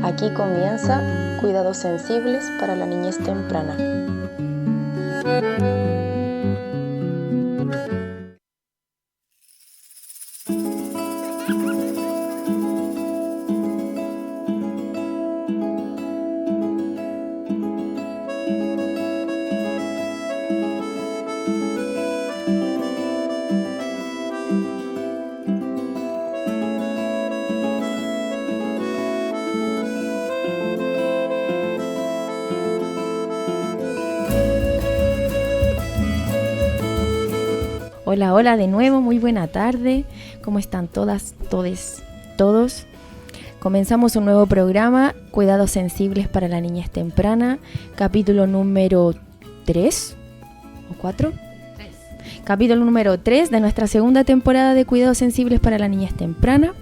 Aquí comienza Cuidados Sensibles para la Niñez Temprana. Hola, hola de nuevo, muy buena tarde. ¿Cómo están todas, todes, todos? Comenzamos un nuevo programa, Cuidados Sensibles para la Niñez Temprana, capítulo número 3 o 4. Capítulo número 3 de nuestra segunda temporada de Cuidados Sensibles para la Niñez Temprana.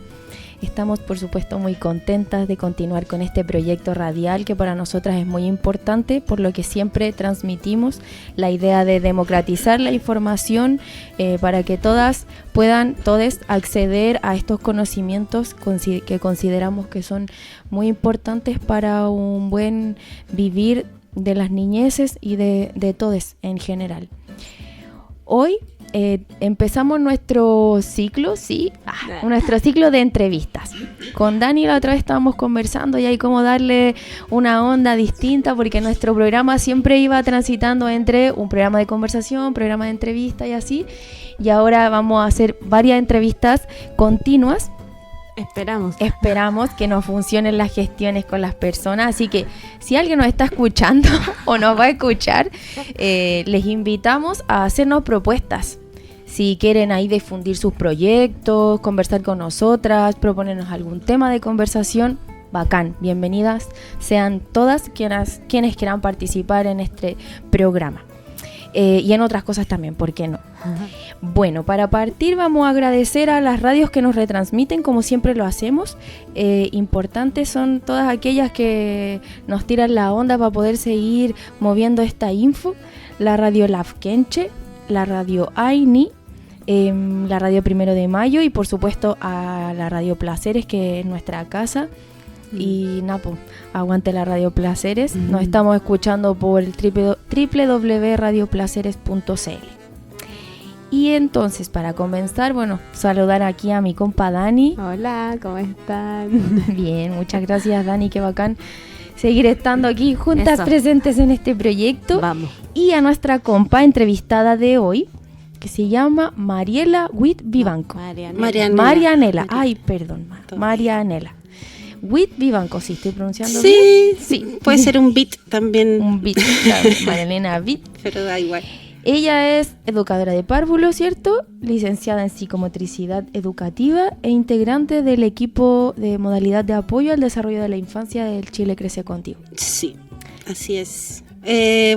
Estamos, por supuesto, muy contentas de continuar con este proyecto radial que para nosotras es muy importante, por lo que siempre transmitimos la idea de democratizar la información para que todas puedan, todos acceder a estos conocimientos que consideramos que son muy importantes para un buen vivir de las niñeces y de todos en general. Hoy empezamos nuestro ciclo, nuestro ciclo de entrevistas. Con Dani la otra vez estábamos conversando y hay como darle una onda distinta porque nuestro programa siempre iba transitando entre un programa de conversación, programa de entrevista y así. Y ahora vamos a hacer varias entrevistas continuas. Esperamos que nos funcionen las gestiones con las personas, así que si alguien nos está escuchando o nos va a escuchar, les invitamos a hacernos propuestas. Si quieren ahí difundir sus proyectos, conversar con nosotras, proponernos algún tema de conversación, bacán, bienvenidas sean todas quienes quieran participar en este programa. Y en otras cosas también, ¿por qué no? Uh-huh. Bueno, para partir vamos a agradecer a las radios que nos retransmiten, como siempre lo hacemos. Importantes son todas aquellas que nos tiran la onda para poder seguir moviendo esta info. La radio Lafkenche, la radio Aini, la radio 1 de Mayo y por supuesto a la radio Placeres, que es nuestra casa. Y Napo, aguante la Radio Placeres. Nos estamos escuchando por el www.radioplaceres.cl. Y entonces, para comenzar, saludar aquí a mi compa Dani. Hola, ¿cómo están? Bien, muchas gracias Dani, qué bacán seguir estando aquí juntas presentes en este proyecto. Vamos. Y a nuestra compa entrevistada de hoy, que se llama Mariela Witt Vivanco. Marianela. Ay, perdón, Marianela Witt Vivanco, ¿sí estoy pronunciando bien? Sí, puede ser un bit también. Un bit, claro, Marianela Witt. Pero da igual. Ella es educadora de párvulos, ¿cierto? Licenciada en psicomotricidad educativa e integrante del equipo de modalidad de apoyo al desarrollo de la infancia del Chile Crece Contigo. Sí, así es.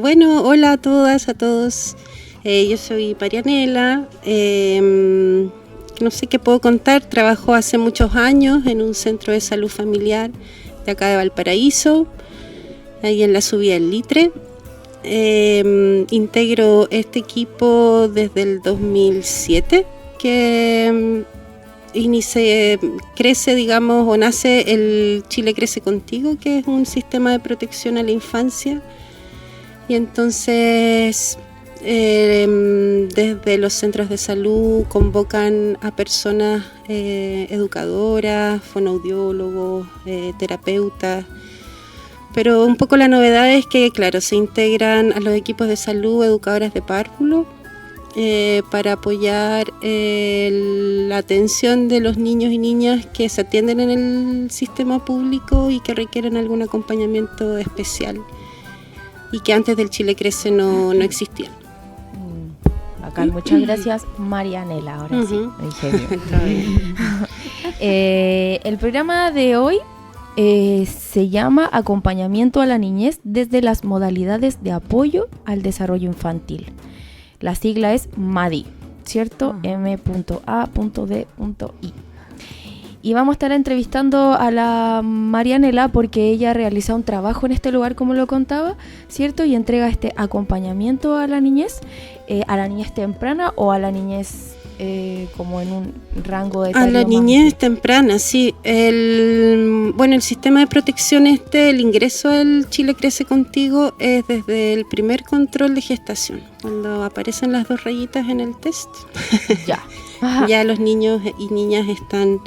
Hola a todas, a todos. Yo soy Marianela. No sé qué puedo contar. Trabajo hace muchos años en un centro de salud familiar de acá de Valparaíso, ahí en la subida del Litre. Integro este equipo desde el 2007, que nace el Chile Crece Contigo, que es un sistema de protección a la infancia. Y entonces desde los centros de salud convocan a personas educadoras, fonoaudiólogos, terapeutas, pero un poco la novedad es que, claro, se integran a los equipos de salud educadoras de párvulo para apoyar la atención de los niños y niñas que se atienden en el sistema público y que requieren algún acompañamiento especial y que antes del Chile Crece no existían. Bacán, muchas gracias Marianela, ahora sí, lo dije bien. El programa de hoy se llama Acompañamiento a la Niñez desde las modalidades de apoyo al desarrollo infantil. La sigla es MADI, ¿cierto? M.A.D.I. Y vamos a estar entrevistando a la Marianela porque ella realiza un trabajo en este lugar, como lo contaba, ¿cierto? Y entrega este acompañamiento a la niñez temprana o a la niñez como en un rango de A la etario niñez más... temprana, sí. El sistema de protección el ingreso al Chile Crece Contigo es desde el primer control de gestación, cuando aparecen las 2 rayitas en el test. Ya. Ajá. Ya los niños y niñas están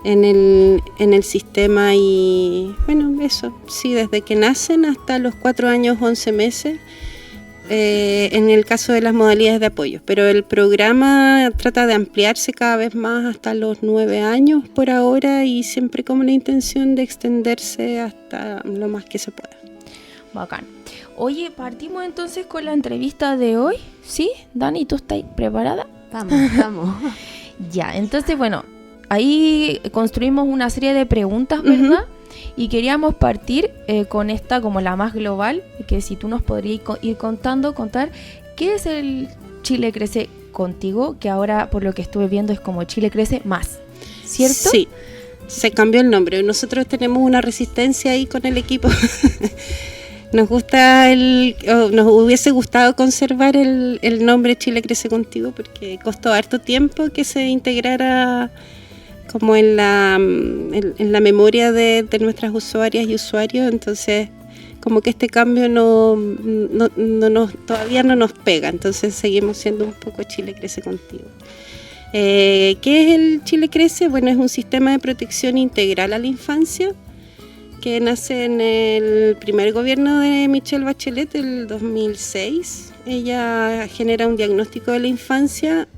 en el sistema y bueno, eso, sí, desde que nacen hasta los 4 años, 11 meses. En el caso de las modalidades de apoyo, pero el programa trata de ampliarse cada vez más hasta los 9 años por ahora y siempre con la intención de extenderse hasta lo más que se pueda. Bacán. Oye, partimos entonces con la entrevista de hoy, ¿sí? Dani, ¿tú estás preparada? Vamos. Ya, entonces bueno, ahí construimos una serie de preguntas, ¿verdad? Y queríamos partir con esta como la más global, que si tú nos podrías ir contar qué es el Chile Crece Contigo, que ahora por lo que estuve viendo es como Chile Crece Más, ¿cierto? Sí, se cambió el nombre. Nosotros tenemos una resistencia ahí con el equipo. Nos hubiese gustado conservar el nombre Chile Crece Contigo porque costó harto tiempo que se integrara como en la memoria de nuestras usuarias y usuarios, entonces como que este cambio todavía no nos pega, entonces seguimos siendo un poco Chile Crece Contigo. ¿Qué es el Chile Crece? Bueno, es un sistema de protección integral a la infancia que nace en el primer gobierno de Michelle Bachelet, el 2006. Ella genera un diagnóstico de la infancia.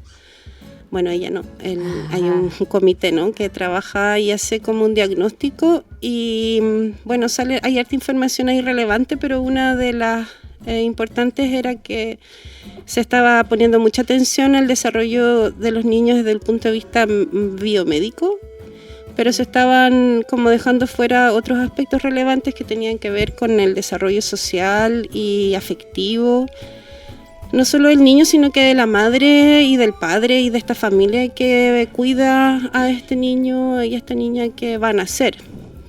Bueno, ella no, hay un comité, ¿no?, que trabaja y hace como un diagnóstico y bueno, hay harta información ahí relevante, pero una de las importantes era que se estaba poniendo mucha atención al desarrollo de los niños desde el punto de vista biomédico, pero se estaban como dejando fuera otros aspectos relevantes que tenían que ver con el desarrollo social y afectivo, no solo del niño, sino que de la madre y del padre y de esta familia que cuida a este niño y a esta niña que van a nacer.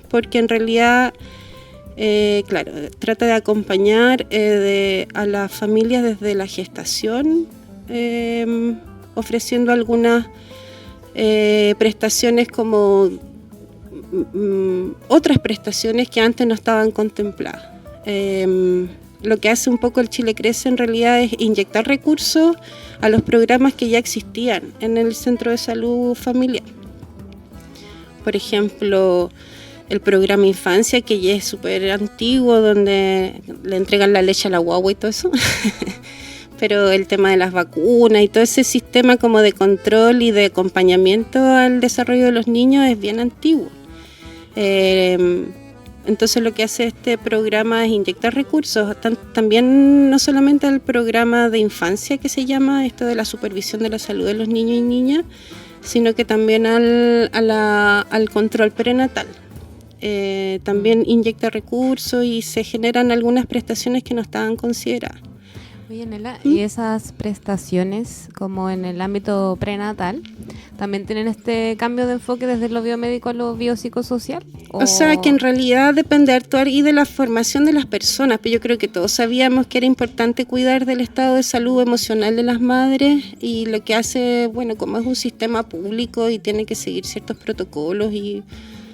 Porque en realidad, claro, trata de acompañar a las familias desde la gestación, ofreciendo algunas prestaciones como otras prestaciones que antes no estaban contempladas. Lo que hace un poco el Chile Crece en realidad es inyectar recursos a los programas que ya existían en el centro de salud familiar. Por ejemplo, el programa Infancia, que ya es súper antiguo, donde le entregan la leche a la guagua y todo eso. Pero el tema de las vacunas y todo ese sistema como de control y de acompañamiento al desarrollo de los niños es bien antiguo. Entonces lo que hace este programa es inyectar recursos, también no solamente al programa de infancia que se llama esto de la supervisión de la salud de los niños y niñas, sino que también al control prenatal. También inyecta recursos y se generan algunas prestaciones que no estaban consideradas. Oye, Nela, ¿y esas prestaciones, como en el ámbito prenatal, también tienen este cambio de enfoque desde lo biomédico a lo biopsicosocial? O sea, que en realidad depende harto y de la formación de las personas, pero yo creo que todos sabíamos que era importante cuidar del estado de salud emocional de las madres y lo que hace, bueno, como es un sistema público y tiene que seguir ciertos protocolos y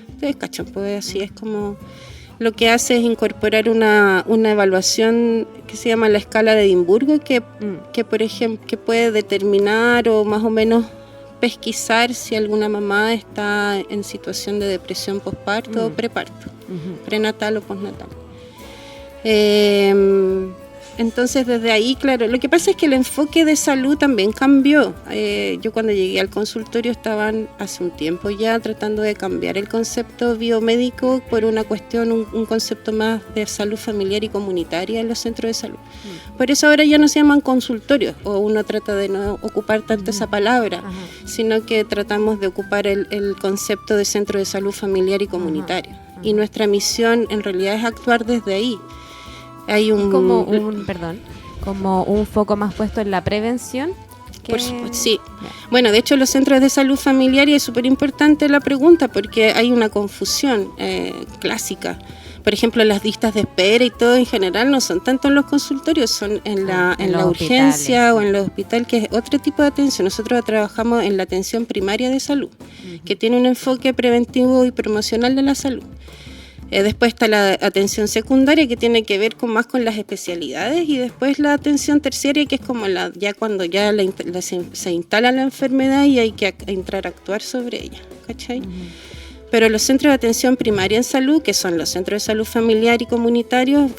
ustedes cachan, pues así es como... Lo que hace es incorporar una evaluación que se llama la escala de Edimburgo, que por ejemplo, que puede determinar o más o menos pesquisar si alguna mamá está en situación de depresión posparto o preparto, prenatal o postnatal. Entonces desde ahí, claro, lo que pasa es que el enfoque de salud también cambió. Yo cuando llegué al consultorio estaban hace un tiempo ya tratando de cambiar el concepto biomédico por una cuestión, un concepto más de salud familiar y comunitaria en los centros de salud. Por eso ahora ya no se llaman consultorios, o uno trata de no ocupar tanto esa palabra, sino que tratamos de ocupar el concepto de centro de salud familiar y comunitario. Y nuestra misión en realidad es actuar desde ahí. Hay como un foco más puesto en la prevención. Sí, Bueno, de hecho los centros de salud familiar, y es súper importante la pregunta porque hay una confusión clásica. Por ejemplo, las listas de espera y todo en general no son tanto en los consultorios, son en la urgencia o en los hospitales, que es otro tipo de atención. Nosotros trabajamos en la atención primaria de salud, que tiene un enfoque preventivo y promocional de la salud. Después está la atención secundaria, que tiene que ver más con las especialidades, y después la atención terciaria, que es como ya cuando ya se instala la enfermedad y hay que entrar a actuar sobre ella, ¿cachai? Pero los centros de atención primaria en salud, que son los centros de salud familiar y comunitarios,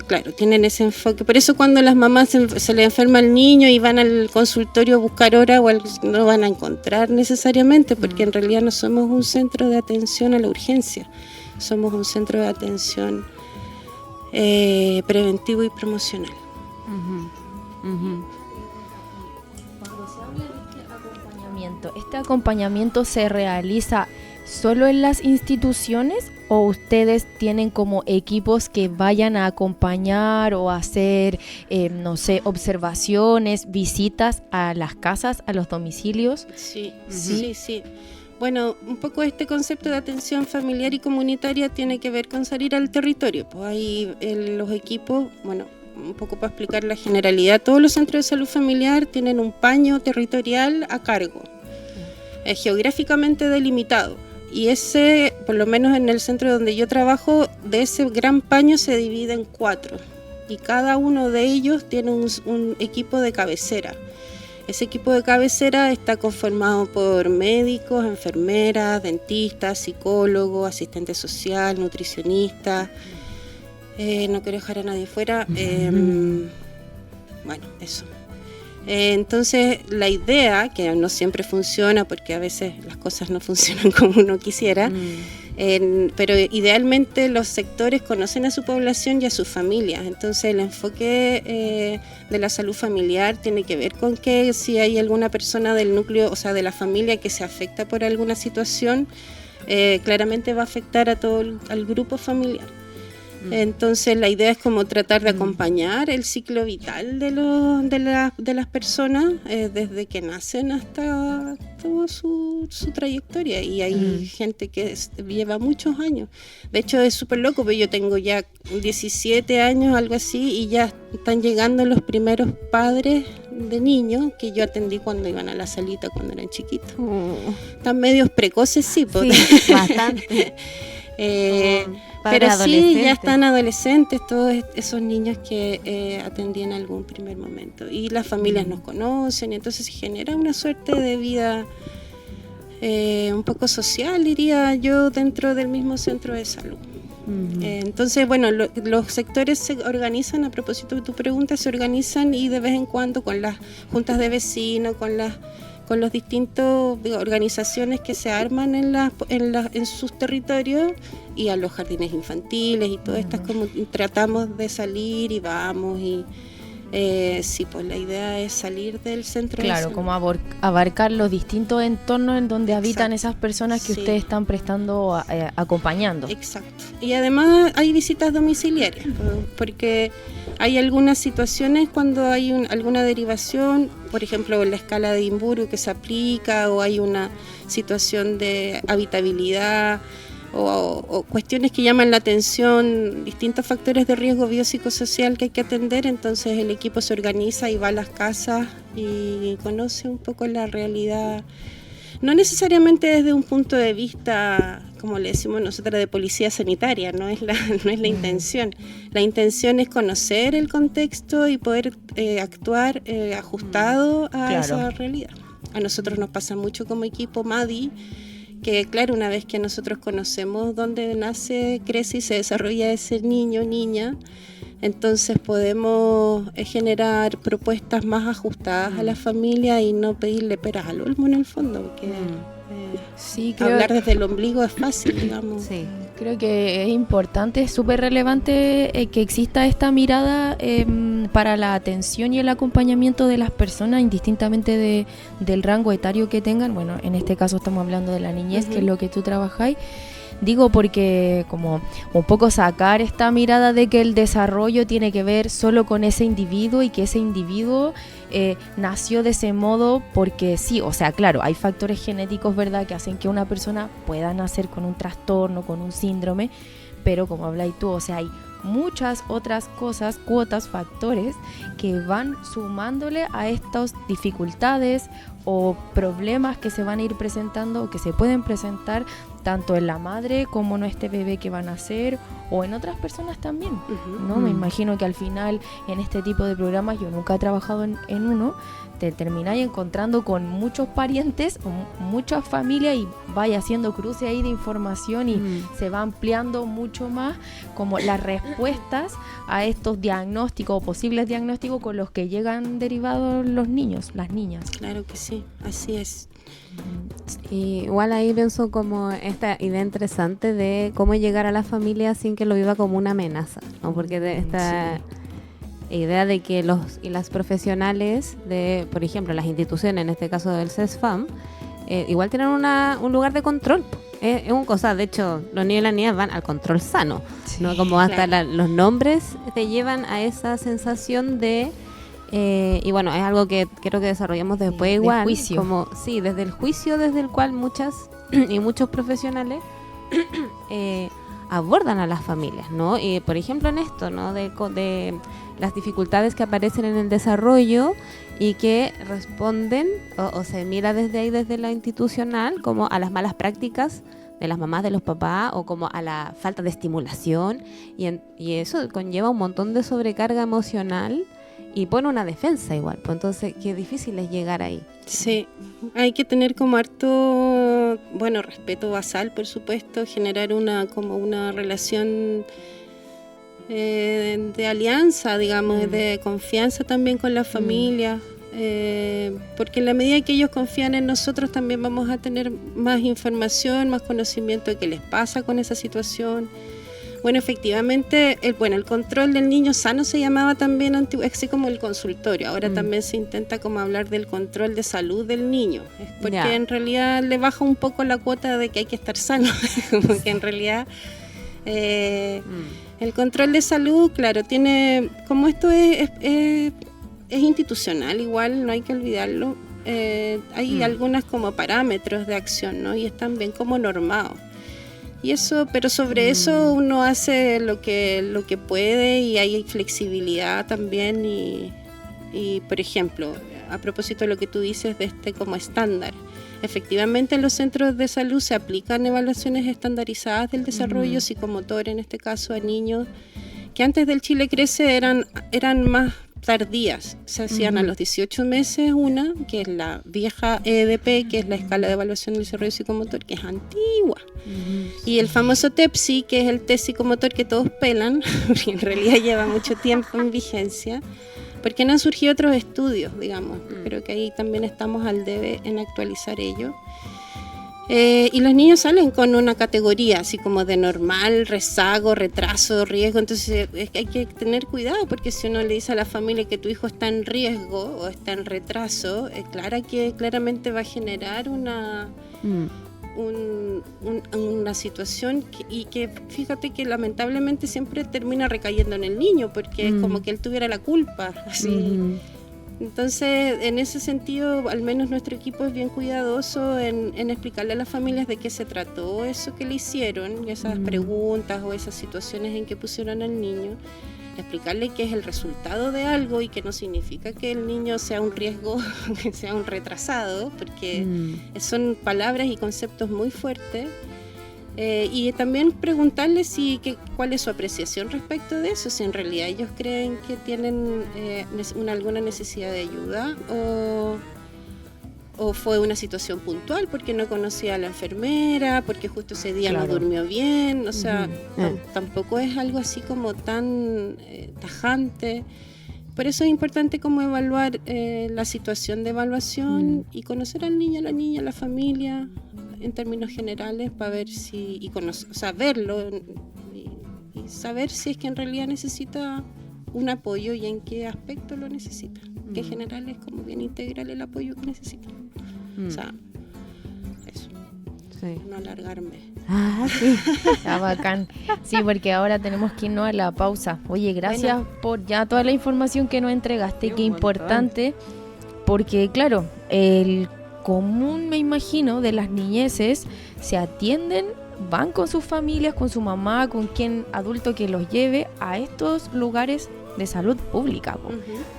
claro, tienen ese enfoque. Por eso cuando las mamás se les enferma el niño y van al consultorio a buscar hora, no van a encontrar necesariamente, porque en realidad no somos un centro de atención a la urgencia, somos un centro de atención preventivo y promocional. Cuando se habla de ¿este acompañamiento se realiza solo en las instituciones o ustedes tienen como equipos que vayan a acompañar o hacer, no sé, observaciones, visitas a las casas, a los domicilios? Sí. Bueno, un poco este concepto de atención familiar y comunitaria tiene que ver con salir al territorio. Pues ahí los equipos, bueno, un poco para explicar la generalidad, todos los centros de salud familiar tienen un paño territorial a cargo, geográficamente delimitado. Y ese, por lo menos en el centro donde yo trabajo, de ese gran paño se divide en 4. Y cada uno de ellos tiene un equipo de cabecera. Ese equipo de cabecera está conformado por médicos, enfermeras, dentistas, psicólogos, asistente social, nutricionista. No quiero dejar a nadie fuera. Bueno, eso. Entonces la idea, que no siempre funciona porque a veces las cosas no funcionan como uno quisiera, pero idealmente los sectores conocen a su población y a sus familias. Entonces el enfoque de la salud familiar tiene que ver con que si hay alguna persona del núcleo, o sea de la familia, que se afecta por alguna situación, claramente va a afectar a al grupo familiar. Entonces la idea es como tratar de acompañar el ciclo vital de las personas desde que nacen hasta toda su trayectoria, y hay gente que lleva muchos años. De hecho es súper loco, porque yo tengo ya 17 años, algo así, y ya están llegando los primeros padres de niños que yo atendí cuando iban a la salita cuando eran chiquitos. Están medios precoces, sí, bastante. Pero sí, ya están adolescentes, todos esos niños que atendí en algún primer momento. Y las familias nos conocen, y entonces se genera una suerte de vida un poco social, diría yo, dentro del mismo centro de salud. Entonces, bueno, los sectores se organizan, a propósito de tu pregunta, se organizan, y de vez en cuando con las juntas de vecinos, con los distintos organizaciones que se arman en sus territorios, y a los jardines infantiles y todas estas, como tratamos de salir y vamos, y sí, pues la idea es salir del centro. Claro, como abarcar los distintos entornos en donde habitan esas personas que ustedes están prestando, acompañando. Exacto. Y además hay visitas domiciliarias, porque hay algunas situaciones cuando hay alguna derivación, por ejemplo la escala de Edimburgo que se aplica, o hay una situación de habitabilidad, o cuestiones que llaman la atención, distintos factores de riesgo biopsicosocial que hay que atender. Entonces el equipo se organiza y va a las casas y conoce un poco la realidad, no necesariamente desde un punto de vista, como le decimos nosotros, de policía sanitaria, no es la intención. La intención es conocer el contexto y poder actuar ajustado a esa realidad. A nosotros nos pasa mucho como equipo MADI, que claro, una vez que nosotros conocemos dónde nace, crece y se desarrolla ese niño o niña, entonces podemos generar propuestas más ajustadas a la familia y no pedirle peras al olmo en el fondo, porque hablar desde el ombligo es fácil, digamos. Sí. Creo que es importante, es súper relevante que exista esta mirada para la atención y el acompañamiento de las personas, indistintamente del rango etario que tengan. Bueno, en este caso estamos hablando de la niñez, que es lo que tú trabajáis. Digo porque como un poco sacar esta mirada de que el desarrollo tiene que ver solo con ese individuo, y que ese individuo nació de ese modo porque sí, o sea, claro, hay factores genéticos, ¿verdad?, que hacen que una persona pueda nacer con un trastorno, con un síndrome, pero como habláis tú, o sea, hay muchas otras cosas, cuotas, factores que van sumándole a estas dificultades o problemas que se van a ir presentando o que se pueden presentar tanto en la madre como en este bebé que va a nacer o en otras personas también, ¿no? Me imagino que al final en este tipo de programas, yo nunca he trabajado en uno, te termináis encontrando con muchos parientes, muchas familias y vaya haciendo cruce ahí de información y se va ampliando mucho más como las respuestas a estos diagnósticos o posibles diagnósticos con los que llegan derivados los niños, las niñas. Claro que sí, así es. Y igual ahí pienso como esta idea interesante de cómo llegar a la familia sin que lo viva como una amenaza, ¿no? Porque esta idea de que los y las profesionales de, por ejemplo, las instituciones, en este caso del CESFAM, igual tienen un lugar de control. Es una cosa, de hecho, los niños y las niñas van al control sano, ¿no? Como hasta los nombres te llevan a esa sensación de... y bueno, es algo que creo que desarrollamos después igual. Juicio. Como, sí, desde el juicio desde el cual muchas y muchos profesionales abordan a las familias, ¿no? Y por ejemplo en esto, ¿no? De las dificultades que aparecen en el desarrollo y que responden o se mira desde ahí, desde la institucional, como a las malas prácticas de las mamás, de los papás, o como a la falta de estimulación, y eso conlleva un montón de sobrecarga emocional y pone una defensa igual, pues entonces qué difícil es llegar ahí. Sí, hay que tener como harto, bueno, respeto basal, por supuesto, generar una relación de alianza, digamos, de confianza también con la familia, porque en la medida que ellos confían en nosotros también vamos a tener más información, más conocimiento de qué les pasa con esa situación. Bueno, efectivamente, el control del niño sano se llamaba también así como el consultorio. Ahora también se intenta como hablar del control de salud del niño. Es porque en realidad le baja un poco la cuota de que hay que estar sano. Como que en realidad el control de salud, claro, tiene, como esto es institucional igual, no hay que olvidarlo. Hay algunas como parámetros de acción, ¿no? Y están bien como normados. Y eso, pero sobre eso uno hace lo que puede y hay flexibilidad también y por ejemplo, a propósito de lo que tú dices de como estándar, efectivamente en los centros de salud se aplican evaluaciones estandarizadas del desarrollo psicomotor, en este caso a niños que antes del Chile Crece eran más tardías, se hacían a los 18 meses una, que es la vieja EDP, que es la escala de evaluación del desarrollo psicomotor, que es antigua, y el famoso TEPSI, que es el test psicomotor que todos pelan, porque en realidad lleva mucho tiempo en vigencia, porque no han surgido otros estudios, digamos, creo que ahí también estamos al debe en actualizar ello. Y los niños salen con una categoría así como de normal, rezago, retraso, riesgo, entonces hay que tener cuidado porque si uno le dice a la familia que tu hijo está en riesgo o está en retraso, claramente va a generar una situación y que fíjate que lamentablemente siempre termina recayendo en el niño porque es como que él tuviera la culpa, así. Entonces, en ese sentido, al menos nuestro equipo es bien cuidadoso en explicarle a las familias de qué se trató eso que le hicieron, esas preguntas o esas situaciones en que pusieron al niño, explicarle que es el resultado de algo y que no significa que el niño sea un riesgo, que sea un retrasado, porque son palabras y conceptos muy fuertes. Y también preguntarles cuál es su apreciación respecto de eso, si en realidad ellos creen que tienen alguna necesidad de ayuda o fue una situación puntual porque no conocía a la enfermera, porque justo ese día no durmió bien, o sea, tampoco es algo así como tan tajante. Por eso es importante como evaluar la situación de evaluación y conocer al niño, a la niña, a la familia en términos generales para ver verlo y saber si es que en realidad necesita un apoyo y en qué aspecto lo necesita. Que en general es como bien integral el apoyo que necesita. O sea, eso. Sí. No alargarme. Sí. Está bacán. Sí, porque ahora tenemos que irnos a la pausa. Oye, gracias por ya toda la información que nos entregaste. Qué importante porque claro, el común, me imagino, de las niñeces se atienden, van con sus familias, con su mamá, con quien adulto que los lleve a estos lugares de salud pública.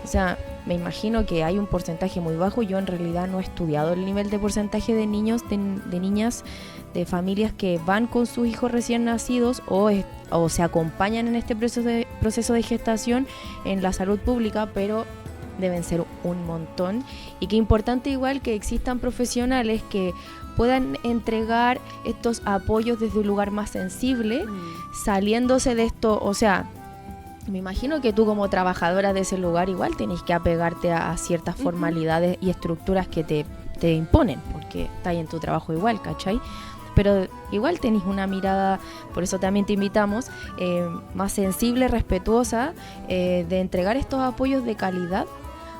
O sea, me imagino que hay un porcentaje muy bajo. Yo en realidad no he estudiado el nivel de porcentaje de niños, de niñas, de familias que van con sus hijos recién nacidos o se acompañan en este proceso de gestación en la salud pública, pero deben ser un montón. Y qué importante igual que existan profesionales que puedan entregar estos apoyos desde un lugar más sensible, saliéndose de esto. O sea, me imagino que tú como trabajadora de ese lugar igual tenés que apegarte a ciertas formalidades y estructuras que te imponen, porque está ahí en tu trabajo igual, ¿cachai? Pero igual tenés una mirada, por eso también te invitamos, más sensible, respetuosa, de entregar estos apoyos de calidad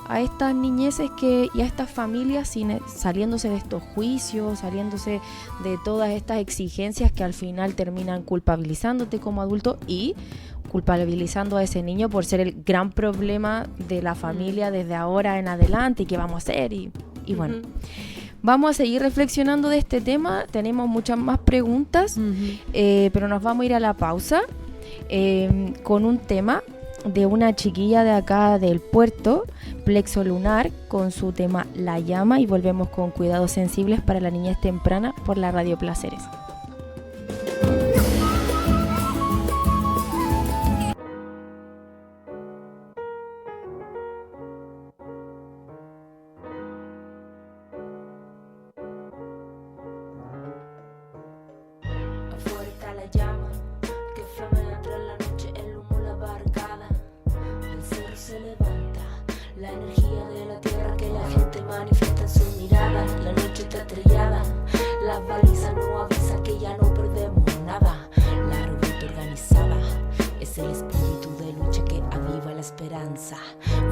a estas niñeces y a estas familias, saliéndose de estos juicios, saliéndose de todas estas exigencias que al final terminan culpabilizándote como adulto y culpabilizando a ese niño por ser el gran problema de la familia desde ahora en adelante y qué vamos a hacer y bueno. Vamos a seguir reflexionando de este tema, tenemos muchas más preguntas, pero nos vamos a ir a la pausa con un tema de una chiquilla de acá del puerto, Plexo Lunar, con su tema La Llama, y volvemos con Cuidados Sensibles para la Niñez Temprana por la Radio Placeres.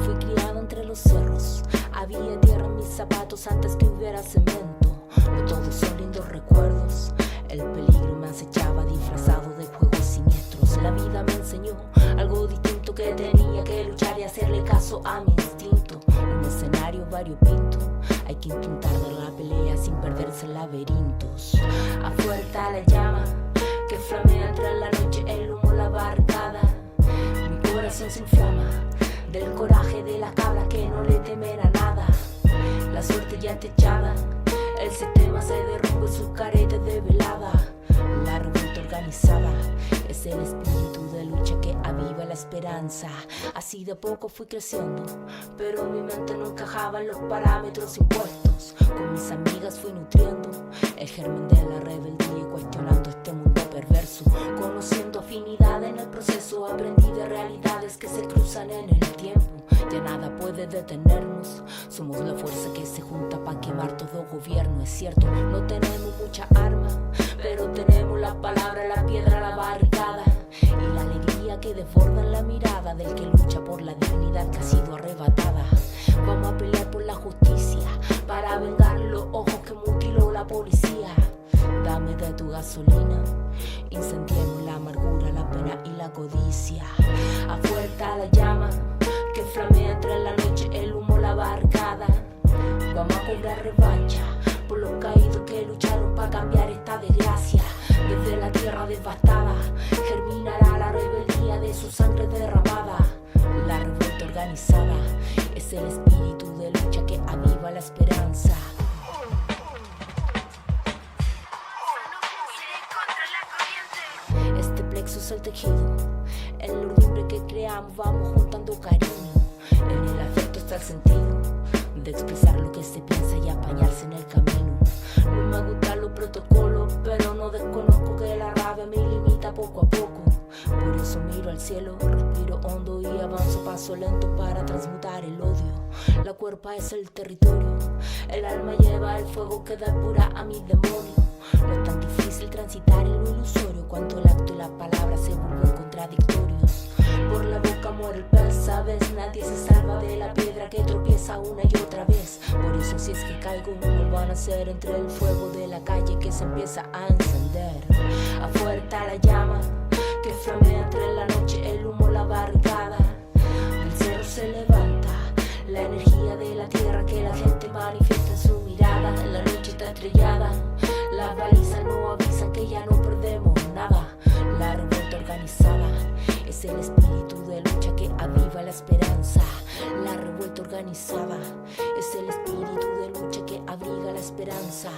Fui criado entre los cerros, había tierra en mis zapatos antes que hubiera cemento. No todos son lindos recuerdos, el peligro me acechaba disfrazado de juegos siniestros. La vida me enseñó algo distinto, que tenía que luchar y hacerle caso a mi instinto. Un escenario variopinto, hay que intentar dar la pelea sin perderse en laberintos. Afuera está la llama que flamea entre la noche, el humo, la barricada. Mi corazón se inflama del coraje de las cabras que no le temen a nada. La suerte ya está echada, el sistema se derrumba y sus caretas de velada. La revuelta organizada es el espíritu de lucha que aviva la esperanza. Así de poco fui creciendo, pero mi mente no encajaba en los parámetros impuestos. Con mis amigas fui nutriendo el germen de la rebeldía y cuestionando este mundo perverso. Conociendo afinidad en el proceso, aprendí de realidades que se cruzan en el tiempo. Ya nada puede detenernos, somos la fuerza que se junta para quemar todo gobierno. Es cierto, no tenemos mucha arma, pero tenemos la palabra, la piedra, la barricada y la alegría que desborda en la mirada del que lucha por la dignidad que ha sido arrebatada. Vamos a pelear por la justicia para vengar los ojos que mutiló la policía. Dame de tu gasolina, incendiemos la amargura, la pena y la codicia. Afuera está la llama que flamea entre la noche, el humo, la barricada. Vamos a cobrar revancha por los caídos que lucharon para cambiar esta desgracia. Desde la tierra devastada germinará la rebeldía de su sangre derramada. La revuelta organizada es el espíritu de lucha que aviva la esperanza. Este plexo es el tejido, en la urdimbre que creamos vamos juntando cariño. En el afecto está el sentido de expresar lo que se piensa y apañarse en el camino. No me gustan los protocolos, pero no desconozco que la rabia me limita poco a poco. Por eso miro al cielo, respiro hondo y avanzo paso lento para transmutar el odio. La cuerpa es el territorio, el alma lleva el fuego que depura a mi demonio. No es tan difícil transitar en lo ilusorio cuando el acto y la palabra se vuelven contradictorios. Por la boca muere el pez, sabes, nadie se salva de la piedra que tropieza una y otra vez. Por eso si es que caigo, vuelvo a nacer entre el fuego de la calle que se empieza a encender. Afuera está la llama que flamea entre la noche, el humo, la barricada. El cerro se levanta, la energía de la tierra que la el espíritu de lucha que aviva la esperanza. La revuelta organizada es el espíritu de lucha que abriga la esperanza.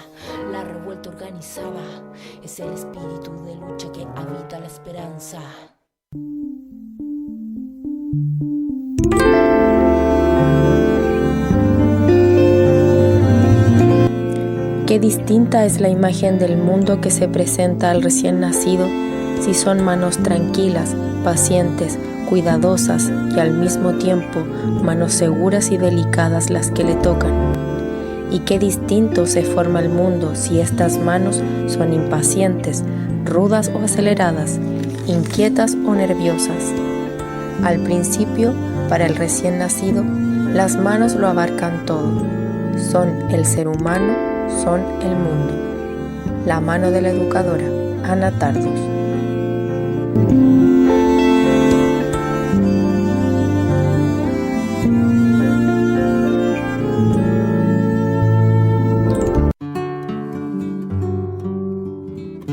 La revuelta organizada es el espíritu de lucha que habita la esperanza. Qué distinta es la imagen del mundo que se presenta al recién nacido si son manos tranquilas, pacientes, cuidadosas y al mismo tiempo manos seguras y delicadas las que le tocan. Y qué distinto se forma el mundo si estas manos son impacientes, rudas o aceleradas, inquietas o nerviosas. Al principio, para el recién nacido, las manos lo abarcan todo. Son el ser humano, son el mundo. La mano de la educadora, Ana Tardos.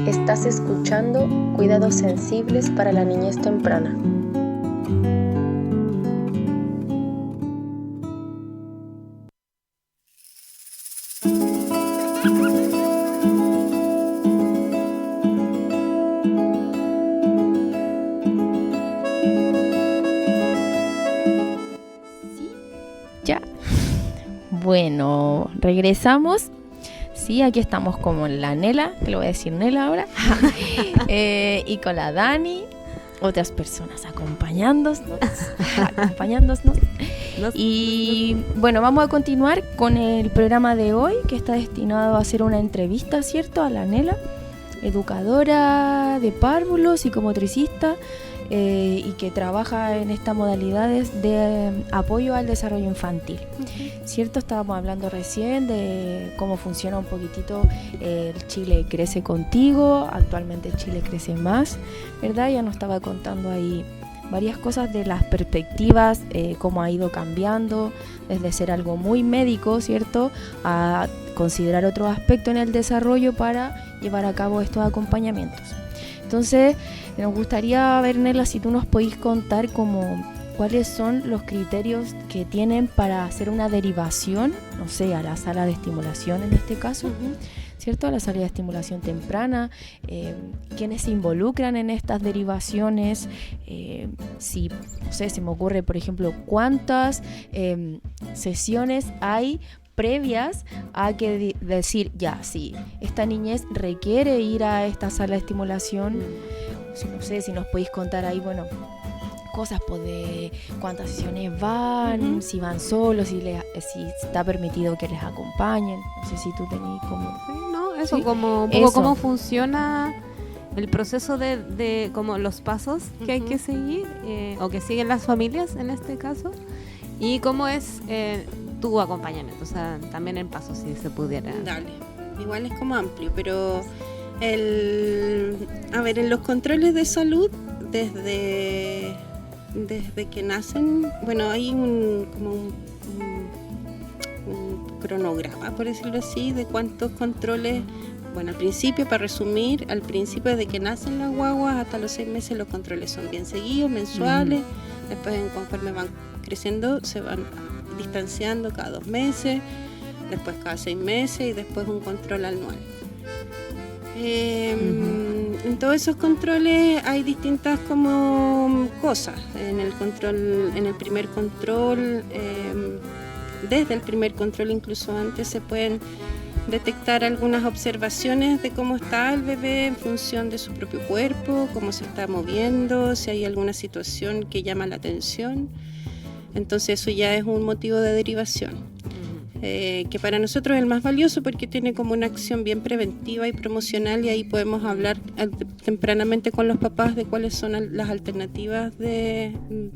Estás escuchando Cuidados Sensibles para la Niñez Temprana. Bueno, regresamos. Sí, aquí estamos con la Nela, que lo voy a decir Nela ahora, y con la Dani, otras personas acompañándonos. Y bueno, vamos a continuar con el programa de hoy, que está destinado a hacer una entrevista, ¿cierto?, a la Nela, educadora de párvulos, psicomotricista, y que trabaja en estas modalidades de apoyo al desarrollo infantil. ¿Cierto? Estábamos hablando recién de cómo funciona un poquitito el Chile Crece Contigo. Actualmente Chile Crece Más, ¿verdad? Ya nos estaba contando ahí varias cosas de las perspectivas, cómo ha ido cambiando desde ser algo muy médico, ¿cierto?, a considerar otro aspecto en el desarrollo para llevar a cabo estos acompañamientos. Entonces, nos gustaría ver, Nela, si tú nos podís contar cuáles son los criterios que tienen para hacer una derivación, no sé, a la sala de estimulación en este caso, ¿cierto? A la sala de estimulación temprana, quiénes se involucran en estas derivaciones, si, no sé, se me ocurre, por ejemplo, cuántas sesiones hay previas a que decir, ya, sí, esta niñez requiere ir a esta sala de estimulación. No sé si nos podéis contar ahí, bueno, cosas de cuántas sesiones van, si van solos, si está permitido que les acompañen. No sé si tú tenés como... No, eso, ¿sí? Como un poco eso. Cómo funciona el proceso de como los pasos que hay que seguir, o que siguen las familias en este caso, y cómo es tu acompañamiento, o sea, también en pasos, si se pudiera. Dale, igual es como amplio, pero en los controles de salud, desde que nacen, bueno, hay un cronograma, por decirlo así, de cuántos controles. Bueno, al principio, para resumir, al principio desde que nacen las guaguas hasta los 6 meses los controles son bien seguidos, mensuales. Después, conforme van creciendo, se van distanciando cada 2 meses, después cada 6 meses y después un control anual. En todos esos controles hay distintas como cosas. En el primer control, desde el primer control, incluso antes, se pueden detectar algunas observaciones de cómo está el bebé en función de su propio cuerpo, cómo se está moviendo, si hay alguna situación que llama la atención. Entonces eso ya es un motivo de derivación, que para nosotros es el más valioso porque tiene como una acción bien preventiva y promocional, y ahí podemos hablar tempranamente con los papás de cuáles son las alternativas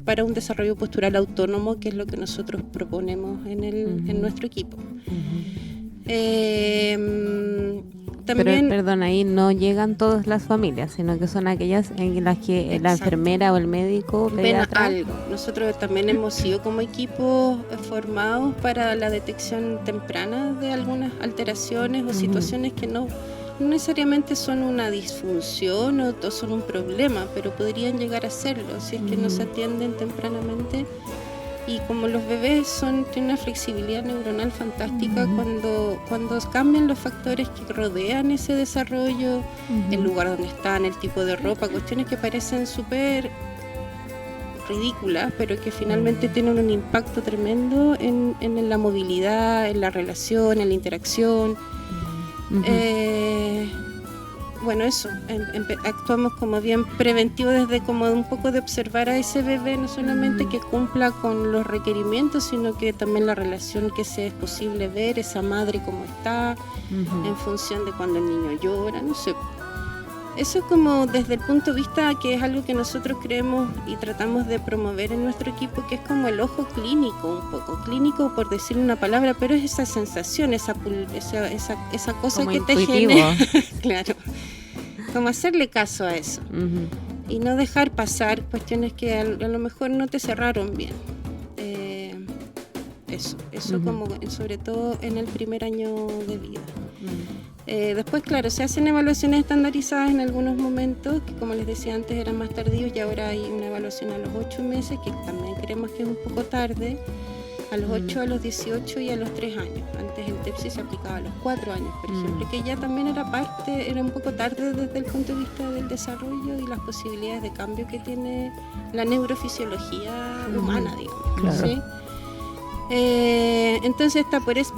para un desarrollo postural autónomo, que es lo que nosotros proponemos en nuestro equipo. También, pero, perdón, ahí no llegan todas las familias, sino que son aquellas en las que la enfermera o el médico pediatra... Nosotros también hemos sido como equipo formados para la detección temprana de algunas alteraciones o situaciones que no no necesariamente son una disfunción o son un problema, pero podrían llegar a serlo si es que no se atienden tempranamente. Y como los bebés tienen una flexibilidad neuronal fantástica, cuando cambian los factores que rodean ese desarrollo, el lugar donde están, el tipo de ropa, cuestiones que parecen súper ridículas, pero que finalmente tienen un impacto tremendo en la movilidad, en la relación, en la interacción. Bueno, eso, actuamos como bien preventivo desde como un poco de observar a ese bebé, no solamente que cumpla con los requerimientos, sino que también la relación que sea es posible ver, esa madre cómo está, en función de cuando el niño llora, no sé. Eso es como desde el punto de vista que es algo que nosotros creemos y tratamos de promover en nuestro equipo, que es como el ojo clínico, un poco clínico por decir una palabra, pero es esa sensación, esa cosa como que intuitivo. Te genera. Claro, como hacerle caso a eso y no dejar pasar cuestiones que a lo mejor no te cerraron bien. Eso como sobre todo en el primer año de vida. Después, claro, se hacen evaluaciones estandarizadas en algunos momentos, que como les decía antes eran más tardíos, y ahora hay una evaluación a los 8 meses, que también creemos que es un poco tarde, a los 8, a los 18 y a los 3 años. Antes el TEPSI se aplicaba a los 4 años, por ejemplo, que ya también era un poco tarde desde el punto de vista del desarrollo y las posibilidades de cambio que tiene la neurofisiología humana, digamos. Claro. ¿Sí? Entonces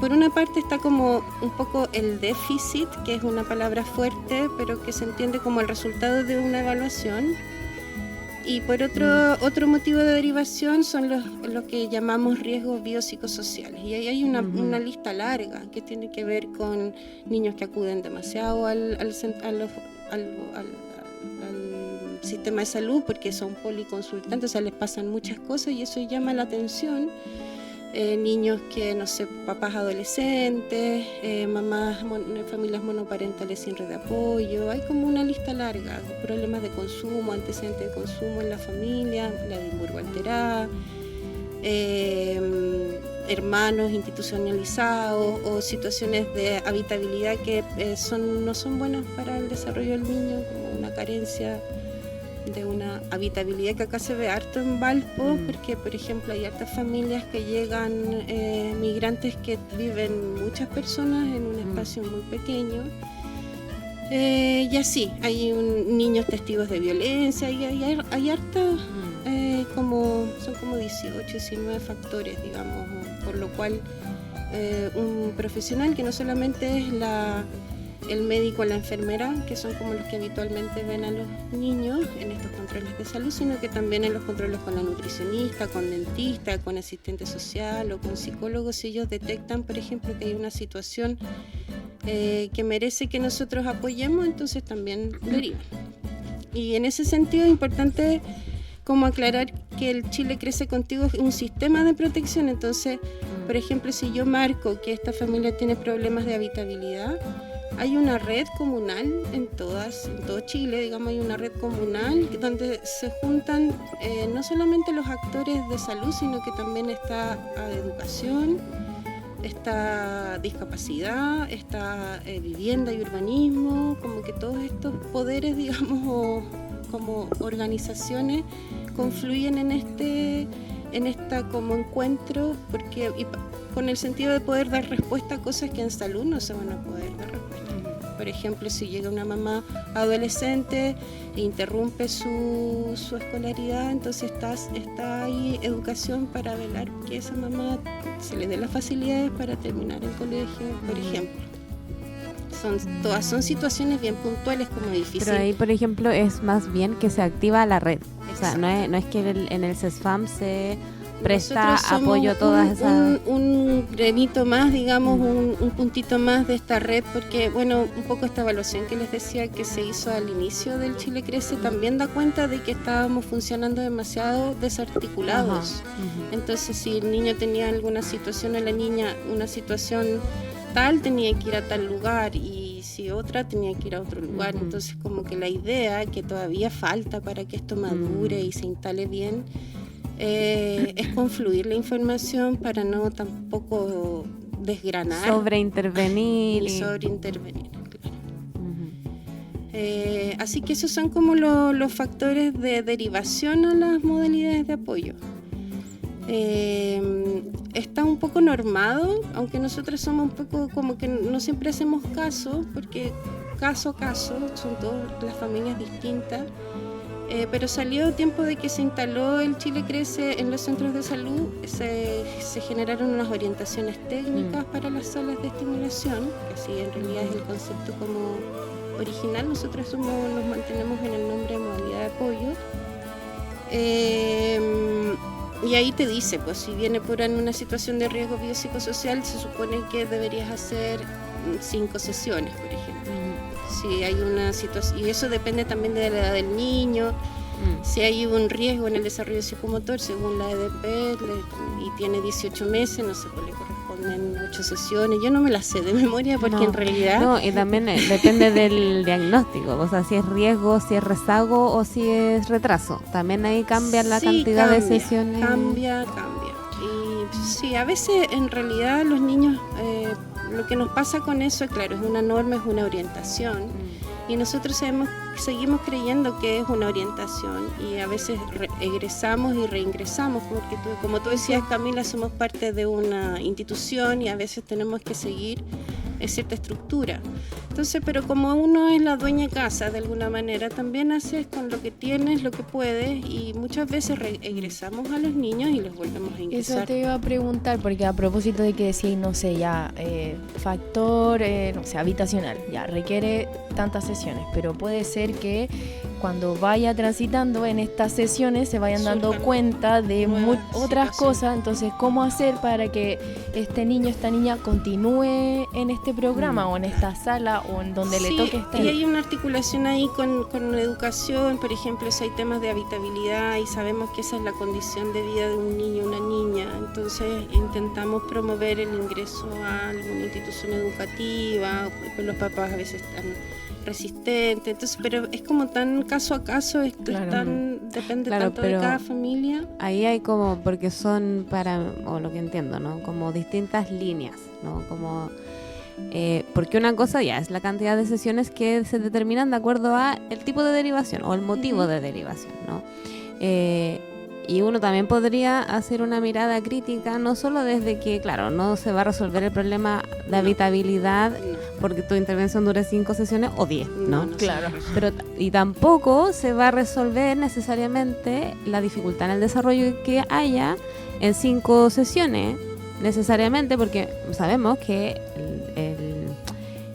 por una parte está como un poco el déficit, que es una palabra fuerte, pero que se entiende como el resultado de una evaluación. Y por otro motivo de derivación son lo que llamamos riesgos biopsicosociales. Y ahí hay una lista larga que tiene que ver con niños que acuden demasiado al sistema de salud porque son policonsultantes, o sea, les pasan muchas cosas y eso llama la atención. Niños que, no sé, papás adolescentes, mamás, familias monoparentales sin red de apoyo, hay como una lista larga, problemas de consumo, antecedentes de consumo en la familia, la Edimburgo alterada, hermanos institucionalizados o situaciones de habitabilidad que no son buenas para el desarrollo del niño, como una carencia de una habitabilidad que acá se ve harto en Valpo, porque por ejemplo hay hartas familias que llegan migrantes que viven muchas personas en un espacio muy pequeño, y así hay niños testigos de violencia y hay hartas son como 18, 19 factores, digamos, por lo cual un profesional que no solamente es el médico o la enfermera, que son como los que habitualmente ven a los niños en estos controles de salud, sino que también en los controles con la nutricionista, con dentista, con asistente social o con psicólogos, si ellos detectan, por ejemplo, que hay una situación que merece que nosotros apoyemos, entonces también derivan. Y en ese sentido es importante como aclarar que el Chile Crece Contigo es un sistema de protección, entonces, por ejemplo, si yo marco que esta familia tiene problemas de habitabilidad, hay una red comunal en todo Chile, digamos, hay una red comunal donde se juntan no solamente los actores de salud, sino que también está educación, está discapacidad, está vivienda y urbanismo, como que todos estos poderes, digamos, o como organizaciones confluyen en esta como encuentro, con el sentido de poder dar respuesta a cosas que en salud no se van a poder dar respuesta. Por ejemplo, si llega una mamá adolescente e interrumpe su escolaridad, entonces está ahí educación para velar que esa mamá se le dé las facilidades para terminar el colegio, por ejemplo. Todas son situaciones bien puntuales, como difíciles. Pero ahí, por ejemplo, es más bien que se activa la red. O sea, no es que en el CESFAM se presta apoyo a todas esas... Un granito más, digamos, un puntito más de esta red, porque, bueno, un poco esta evaluación que les decía que se hizo al inicio del Chile Crece también da cuenta de que estábamos funcionando demasiado desarticulados. Entonces, si el niño tenía alguna situación o la niña una situación tal, tenía que ir a tal lugar, y si otra tenía que ir a otro lugar. Entonces, como que la idea que todavía falta para que esto madure y se instale bien, es confluir la información para no tampoco desgranar. Sobreintervenir. Sobreintervenir, claro. Así que esos son como los factores de derivación a las modalidades de apoyo. Está un poco normado, aunque nosotros somos un poco como que no siempre hacemos caso, porque caso a caso son todas las familias distintas. Pero salió tiempo de que se instaló el Chile Crece en los centros de salud, se generaron unas orientaciones técnicas para las salas de estimulación, que así en realidad es el concepto como original. Nosotros nos mantenemos en el nombre de modalidad de apoyo. Y ahí te dice, pues si viene en una situación de riesgo biopsicosocial, se supone que deberías hacer 5 sesiones, por ejemplo. Si hay una situación, y eso depende también de la edad del niño, si hay un riesgo en el desarrollo psicomotor según la EDP y tiene 18 meses, no sé, pues le corresponden 8 sesiones. Yo no me las sé de memoria porque en realidad... No, y también depende del diagnóstico, o sea, si es riesgo, si es rezago o si es retraso. También ahí cambia la cantidad de sesiones. Cambia. Y sí, a veces en realidad los niños... lo que nos pasa con eso, claro, es una norma, es una orientación, y nosotros seguimos creyendo que es una orientación, y a veces egresamos y reingresamos, porque como tú decías, Camila, somos parte de una institución y a veces tenemos que seguir cierta estructura. Entonces, pero como uno es la dueña de casa de alguna manera, también haces con lo que tienes, lo que puedes, y muchas veces regresamos a los niños y les volvemos a ingresar. Eso te iba a preguntar, porque a propósito de que decís, no sé, ya factor, no sé, habitacional, ya requiere tantas sesiones, pero puede ser que cuando vaya transitando en estas sesiones se vayan dando cuenta de otras cosas. Entonces, ¿cómo hacer para que este niño, esta niña continúe en este programa o en esta sala o en donde le toque estar? Y hay una articulación ahí con la educación, por ejemplo, si hay temas de habitabilidad y sabemos que esa es la condición de vida de un niño o una niña, entonces intentamos promover el ingreso a alguna institución educativa, pues los papás a veces están resistentes, entonces, pero es como tan caso a caso, depende tanto de cada familia. Ahí hay como, porque son o lo que entiendo, ¿no? Como distintas líneas, ¿no? Como porque una cosa ya es la cantidad de sesiones que se determinan de acuerdo a el tipo de derivación o el motivo de derivación, ¿no? Y uno también podría hacer una mirada crítica, no solo desde que, claro, no se va a resolver el problema de habitabilidad porque tu intervención dure 5 sesiones o 10, ¿no? Claro. Y tampoco se va a resolver necesariamente la dificultad en el desarrollo que haya en 5 sesiones, necesariamente, porque sabemos que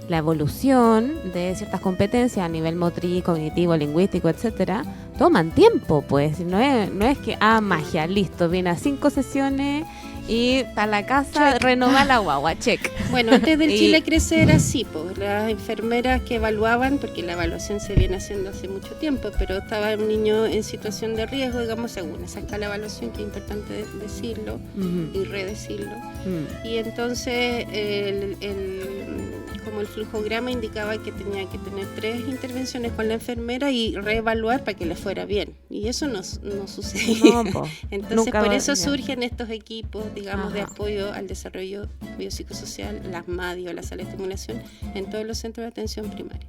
la evolución de ciertas competencias a nivel motriz, cognitivo, lingüístico, etcétera, toman tiempo, pues. No es que, magia, listo, viene a 5 sesiones y está la casa, renova la guagua, check. Bueno, antes del Chile Crece era así, pues, las enfermeras que evaluaban, porque la evaluación se viene haciendo hace mucho tiempo, pero estaba un niño en situación de riesgo, digamos, según esa escala de evaluación, que es importante decirlo y redecirlo. Y entonces como el flujograma indicaba que tenía que tener 3 intervenciones con la enfermera y reevaluar para que le fuera bien, y eso no sucedió. Entonces por eso surgen estos equipos, digamos, de apoyo al desarrollo biopsicosocial, las MADI o la sala de estimulación, en todos los centros de atención primaria.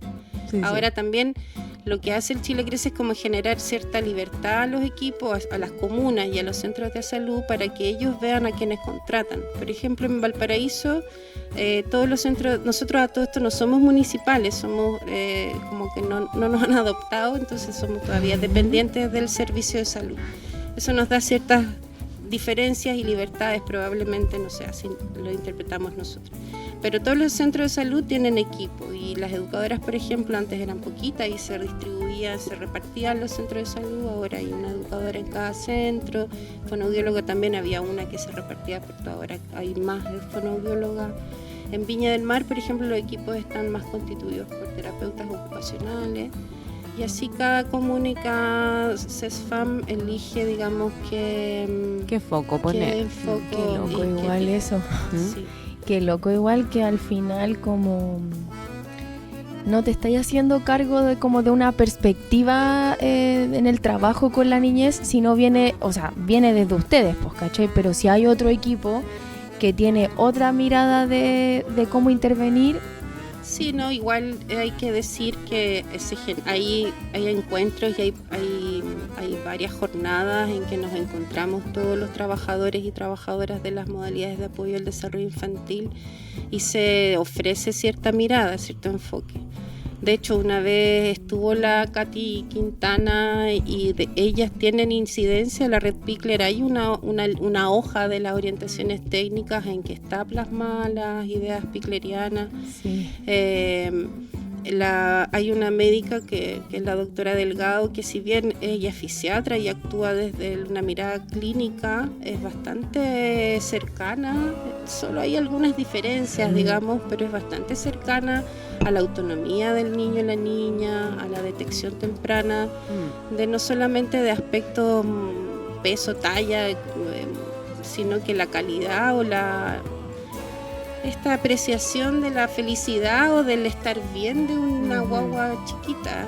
Ahora también lo que hace el Chile Crece es como generar cierta libertad a los equipos, a las comunas y a los centros de salud, para que ellos vean a quienes contratan. Por ejemplo, en Valparaíso, todos los centros, nosotros a todo esto no somos municipales, somos como que no nos han adoptado, entonces somos todavía dependientes del servicio de salud. Eso nos da ciertas diferencias y libertades, probablemente, no sé, así lo interpretamos nosotros. Pero todos los centros de salud tienen equipo, y las educadoras, por ejemplo, antes eran poquitas y se distribuían, se repartían los centros de salud. Ahora hay una educadora en cada centro, fonoaudióloga también había una que se repartía por todo, ahora hay más de fonoaudióloga. En Viña del Mar, por ejemplo, los equipos están más constituidos por terapeutas ocupacionales, y así cada comuna y cada CESFAM elige, digamos, qué foco poner. Qué loco igual eso. Sí. Qué loco igual que al final como no te estáis haciendo cargo de como de una perspectiva en el trabajo con la niñez, sino viene desde ustedes, pues, ¿cachai? Pero si hay otro equipo que tiene otra mirada de cómo intervenir, Sí, no, igual hay que decir que hay encuentros y hay varias jornadas en que nos encontramos todos los trabajadores y trabajadoras de las modalidades de apoyo al desarrollo infantil y se ofrece cierta mirada, cierto enfoque. De hecho, una vez estuvo la Katy Quintana y ellas tienen incidencia, la red Pickler, hay una hoja de las orientaciones técnicas en que está plasmada las ideas picklerianas. Sí. Hay una médica que es la doctora Delgado, que si bien ella es fisiatra y actúa desde una mirada clínica, es bastante cercana, solo hay algunas diferencias, digamos, pero es bastante cercana a la autonomía del niño y la niña, a la detección temprana, de no solamente de aspectos peso, talla, sino que la calidad o esta apreciación de la felicidad o del estar bien de una guagua chiquita.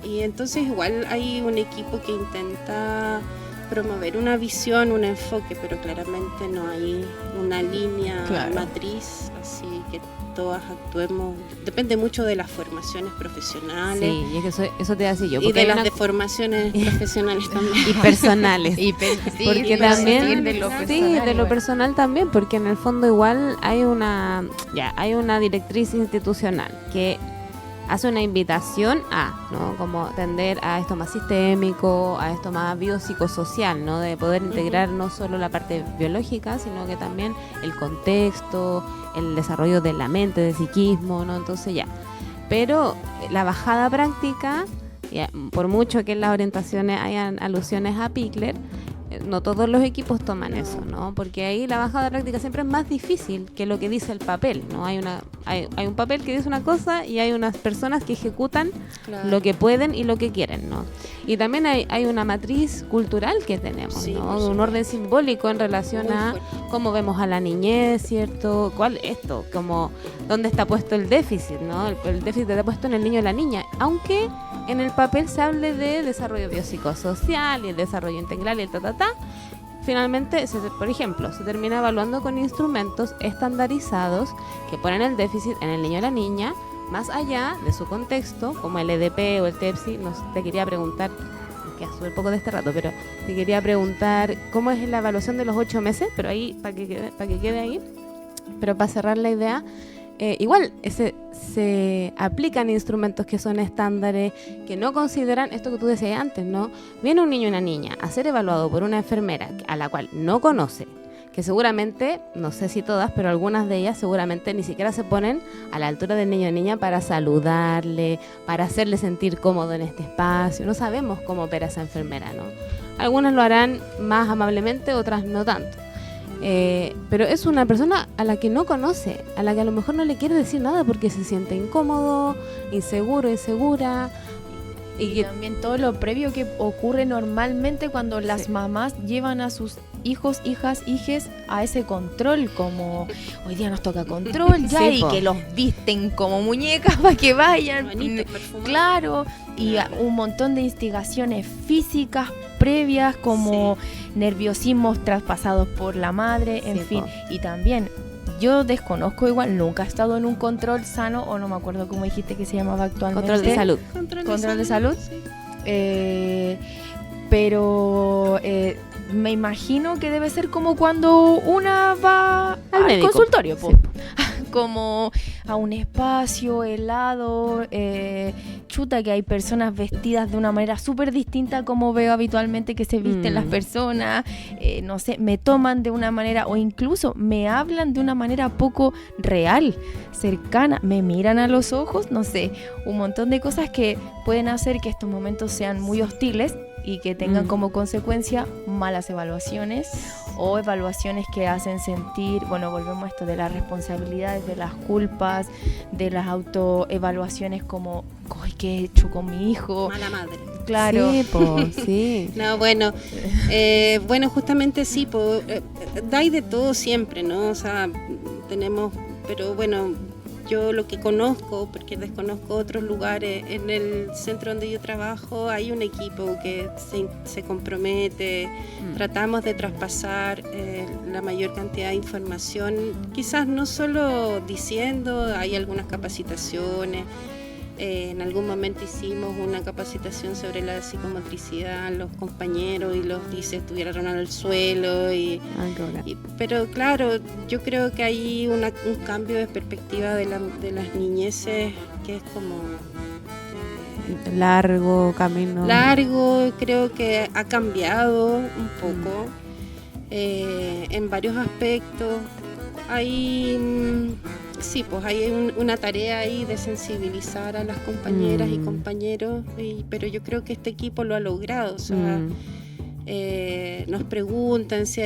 Y entonces igual hay un equipo que intenta promover una visión, un enfoque, pero claramente no hay una línea matriz, así que todas actuemos, depende mucho de las formaciones profesionales. Sí, y es que eso te hace yo. Y de las deformaciones profesionales también. Y personales. Porque también de lo personal también, porque en el fondo igual hay una directriz institucional que hace una invitación a, ¿no? Como tender a esto más sistémico, a esto más biopsicosocial, ¿no? De poder integrar no solo la parte biológica, sino que también el contexto, el desarrollo de la mente, del psiquismo, ¿no? Entonces ya. Pero la bajada práctica, por mucho que en las orientaciones hayan alusiones a Pickler, no todos los equipos toman eso, ¿no? Porque ahí la bajada práctica siempre es más difícil que lo que dice el papel, ¿no? Hay un papel que dice una cosa y hay unas personas que ejecutan lo que pueden y lo que quieren, ¿no? Y también hay una matriz cultural que tenemos, ¿no? Un orden simbólico en relación a cómo vemos a la niñez, ¿cierto? Como dónde está puesto el déficit, ¿no? El déficit está puesto en el niño y la niña, aunque en el papel se hable de desarrollo biopsicosocial y el desarrollo integral y el finalmente, por ejemplo, se termina evaluando con instrumentos estandarizados que ponen el déficit en el niño y la niña, más allá de su contexto, como el EDP o el TEPSI. Te quería preguntar, que sube un poco de este rato, pero te quería preguntar cómo es la evaluación de los 8 meses, pero ahí, para que quede ahí, pero para cerrar la idea, igual se aplican instrumentos que son estándares, que no consideran esto que tú decías antes, ¿no? Viene un niño y una niña a ser evaluado por una enfermera a la cual no conoce, que seguramente, no sé si todas, pero algunas de ellas seguramente ni siquiera se ponen a la altura del niño y niña para saludarle, para hacerle sentir cómodo en este espacio. No sabemos cómo opera esa enfermera, ¿no? Algunas lo harán más amablemente, otras no tanto. Pero es una persona a la que no conoce, a la que a lo mejor no le quiere decir nada porque se siente incómodo, inseguro, insegura. Y también todo lo previo que ocurre normalmente cuando las mamás llevan a sus hijos, hijas, hijes a ese control, como hoy día nos toca control ya, y que los visten como muñecas para que vayan, claro, y un montón de instigaciones físicas previas, como nerviosismos traspasados por la madre, en fin. Y también yo desconozco, igual nunca he estado en un control sano, o no me acuerdo cómo dijiste que se llamaba actualmente. Control de salud. Control de salud. Pero me imagino que debe ser como cuando una va al consultorio, como a un espacio helado, chuta, que hay personas vestidas de una manera súper distinta como veo habitualmente que se visten las personas, no sé, me toman de una manera o incluso me hablan de una manera poco real, cercana, me miran a los ojos, no sé, un montón de cosas que pueden hacer que estos momentos sean muy hostiles y que tengan como consecuencia malas evaluaciones o evaluaciones que hacen sentir, bueno, volvemos a esto de las responsabilidades, de las culpas, de las autoevaluaciones como, ¡ay, qué he hecho con mi hijo! Mala madre. Claro. Sí. No, bueno, justamente sí, da de todo siempre, ¿no? O sea, tenemos, pero bueno, yo lo que conozco, porque desconozco otros lugares, en el centro donde yo trabajo hay un equipo que se compromete, tratamos de traspasar la mayor cantidad de información, quizás no solo diciendo, hay algunas capacitaciones. En algún momento hicimos una capacitación sobre la psicomotricidad, los compañeros y los se estuvieron al suelo. Pero claro, yo creo que hay un cambio de perspectiva de las niñeces que es como... largo camino. Largo, creo que ha cambiado un poco en varios aspectos. Sí, pues hay una tarea ahí de sensibilizar a las compañeras y compañeros, pero yo creo que este equipo lo ha logrado. O sea, nos preguntan si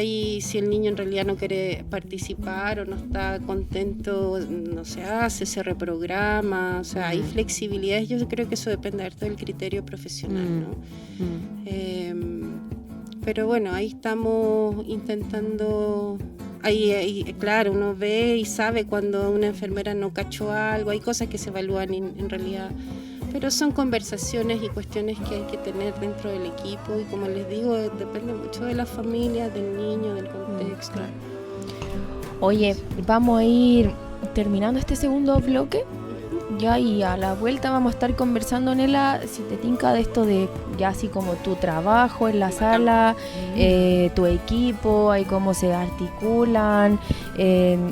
el niño en realidad no quiere participar o no está contento, no se hace, se reprograma. O sea, hay flexibilidades. Yo creo que eso depende harto del criterio profesional, ¿no? Pero bueno, ahí estamos intentando... Ahí, claro, uno ve y sabe cuando una enfermera no cachó algo, hay cosas que se evalúan en realidad, pero son conversaciones y cuestiones que hay que tener dentro del equipo y como les digo, depende mucho de la familia, del niño, del contexto. Oye, vamos a ir terminando este segundo bloque. Ya, y a la vuelta vamos a estar conversando, Nela, si te tinca de esto de ya así como tu trabajo en la sala, tu equipo, ahí cómo se articulan,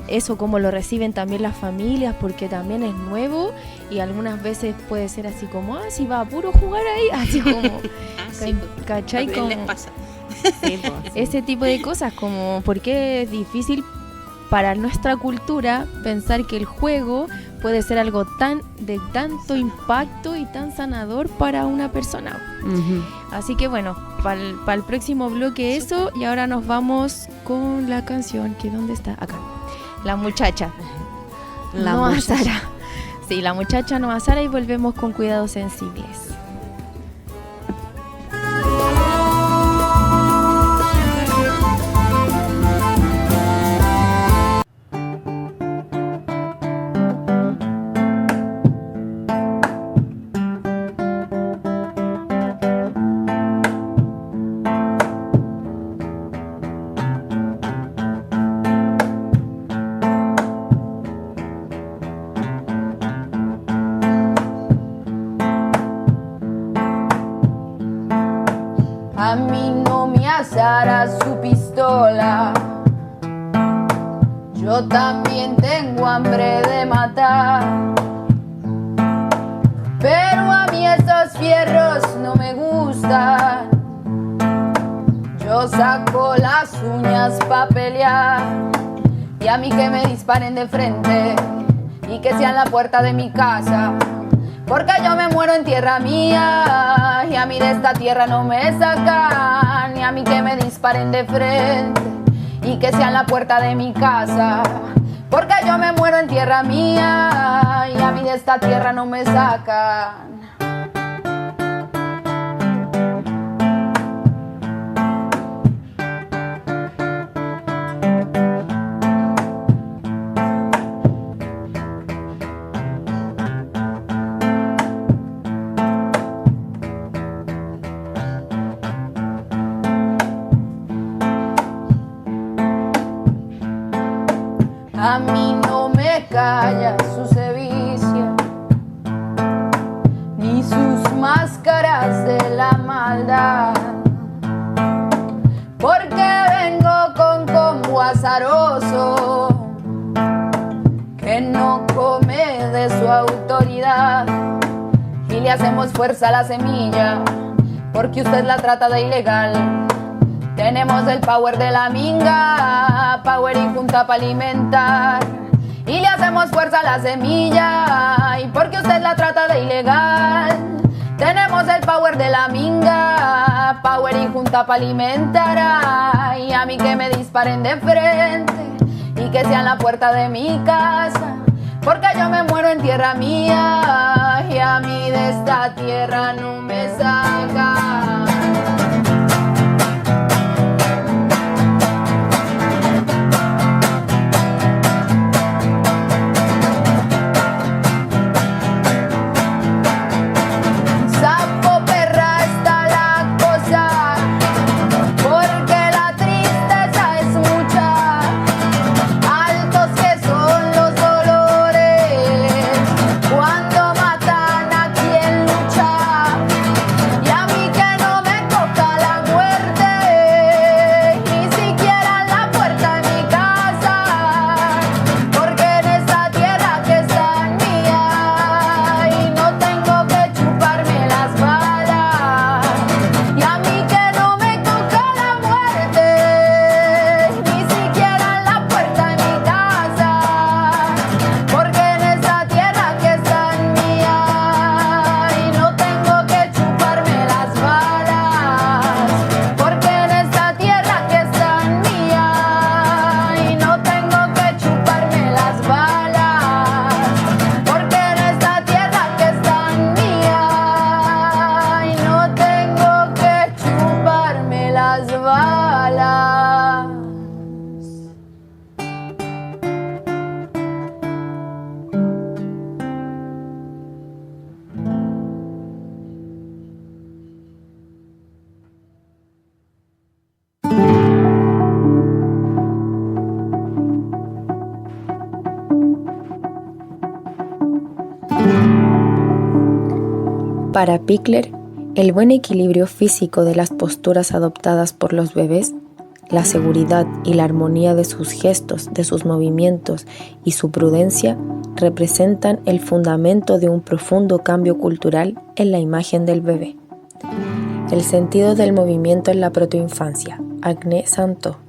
eso cómo lo reciben también las familias, porque también es nuevo y algunas veces puede ser así como, si va a puro jugar ahí, así como, ¿cachai? Como, les pasa. Ese tipo de cosas, como porque es difícil para nuestra cultura pensar que el juego puede ser algo de tanto impacto y tan sanador para una persona. Así que bueno, para el próximo bloque eso, y ahora nos vamos con la canción, que ¿dónde está? Acá. La muchacha. Noa Sara. Sí, la muchacha Noa Sara, y volvemos con Cuidados Sensibles. A mí no me asará su pistola. Yo también tengo hambre de matar. Pero a mí esos fierros no me gustan. Yo saco las uñas pa' pelear. Y a mí que me disparen de frente y que sea en la puerta de mi casa. Porque yo me muero en tierra mía y a mí de esta tierra no me sacan. Y a mí que me disparen de frente y que sea en la puerta de mi casa. Porque yo me muero en tierra mía y a mí de esta tierra no me sacan. A mí no me calla su sevicia, ni sus máscaras de la maldad, porque vengo con combo azaroso, que no come de su autoridad, y le hacemos fuerza a la semilla, porque usted la trata de ilegal. Tenemos el power de la minga, power y junta para alimentar. Y le hacemos fuerza a la semilla, y porque usted la trata de ilegal. Tenemos el power de la minga, power y junta para alimentar. Y a mí que me disparen de frente y que sea en la puerta de mi casa. Porque yo me muero en tierra mía y a mí de esta tierra no me sacan. Para Pickler, el buen equilibrio físico de las posturas adoptadas por los bebés, la seguridad y la armonía de sus gestos, de sus movimientos y su prudencia representan el fundamento de un profundo cambio cultural en la imagen del bebé. El sentido del movimiento en la protoinfancia. Agne Santo.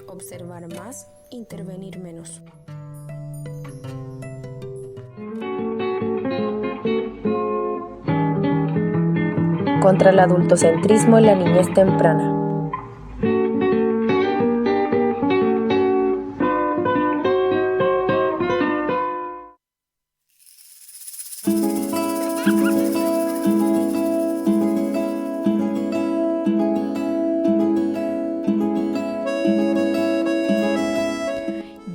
Observar más, intervenir menos. Contra el adultocentrismo en la niñez temprana.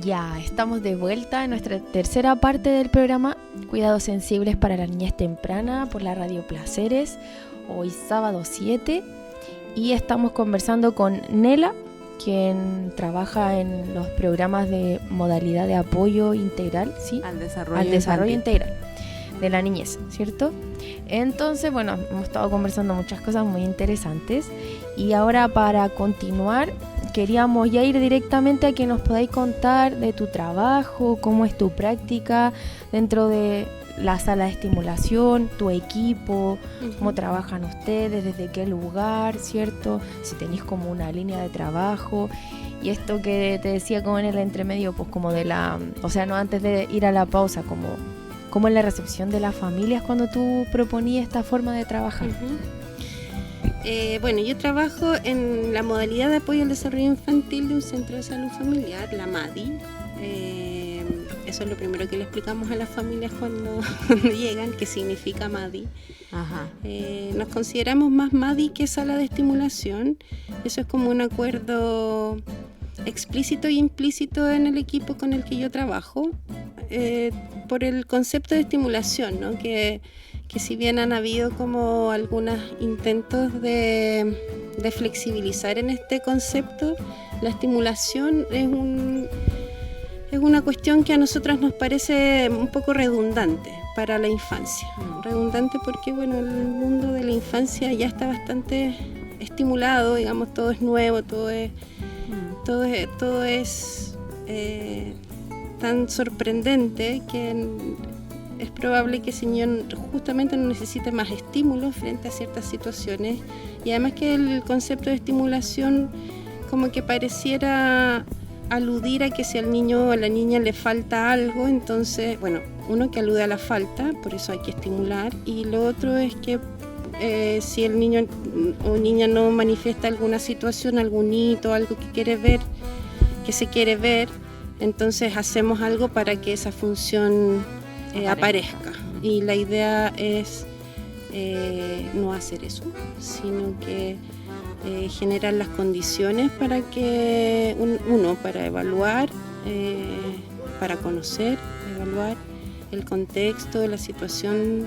Ya, estamos de vuelta en nuestra tercera parte del programa Cuidados Sensibles para la Niñez Temprana por la Radio Placeres, hoy sábado 7, y estamos conversando con Nela, quien trabaja en los programas de modalidad de apoyo integral, ¿sí? Al desarrollo integral de la niñez, ¿cierto? Entonces, bueno, hemos estado conversando muchas cosas muy interesantes, y ahora para continuar queríamos ya ir directamente a que nos podáis contar de tu trabajo, cómo es tu práctica dentro de la sala de estimulación, tu equipo, cómo trabajan ustedes, desde qué lugar, ¿cierto? Si tenéis como una línea de trabajo. Y esto que te decía como en el entremedio, pues como de la... O sea, no antes de ir a la pausa, como en la recepción de las familias cuando tú proponías esta forma de trabajar. Bueno, yo trabajo en la modalidad de apoyo al desarrollo infantil de un centro de salud familiar, la MADI. Eso es lo primero que le explicamos a las familias cuando llegan, qué significa MADI. Ajá. Nos consideramos más MADI que sala de estimulación. Eso es como un acuerdo explícito y implícito en el equipo con el que yo trabajo, por el concepto de estimulación, ¿no? Que si bien han habido como algunos intentos de flexibilizar en este concepto, la estimulación es una cuestión que a nosotras nos parece un poco redundante para la infancia. Redundante porque, bueno, el mundo de la infancia ya está bastante estimulado, digamos, todo es nuevo, todo es tan sorprendente que es probable que ese niño justamente no necesite más estímulos frente a ciertas situaciones, y además que el concepto de estimulación como que pareciera aludir a que si al niño o a la niña le falta algo, entonces, bueno, uno que alude a la falta, por eso hay que estimular, y lo otro es que si el niño o niña no manifiesta alguna situación, algún hito, algo que quiere ver, que se quiere ver, entonces hacemos algo para que esa función aparezca. Y la idea es no hacer eso, sino que generar las condiciones para que para evaluar, para conocer, evaluar el contexto, la situación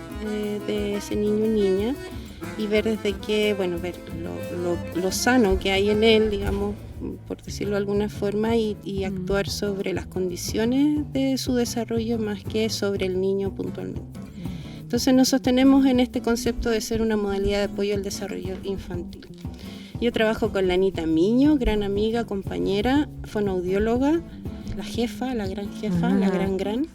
de ese niño o niña, y ver desde qué, bueno, ver lo sano que hay en él, digamos, por decirlo de alguna forma, y actuar sobre las condiciones de su desarrollo más que sobre el niño puntualmente. Entonces nos sostenemos en este concepto de ser una modalidad de apoyo al desarrollo infantil. Yo trabajo con la Anita Miño, gran amiga, compañera, fonoaudióloga, la jefa, la gran jefa, la gran.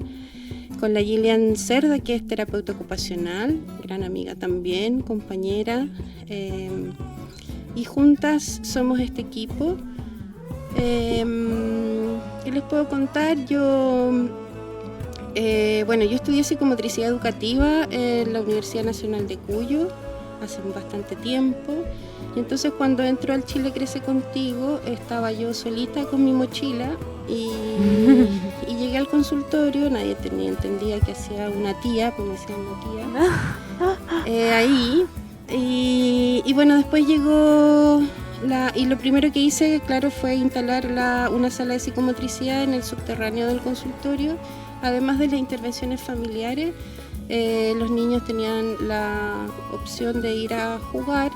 Con la Gillian Cerda, que es terapeuta ocupacional, gran amiga también, compañera. Y juntas somos este equipo. ¿Qué les puedo contar? Yo estudié psicomotricidad educativa en la Universidad Nacional de Cuyo hace bastante tiempo, y entonces cuando entró al Chile Crece Contigo estaba yo solita con mi mochila y llegué al consultorio. Nadie entendía que hacía una tía, pues me decían una tía ahí, y bueno, después llegó y lo primero que hice, claro, fue instalar una sala de psicomotricidad en el subterráneo del consultorio. Además de las intervenciones familiares, Los niños tenían la opción de ir a jugar,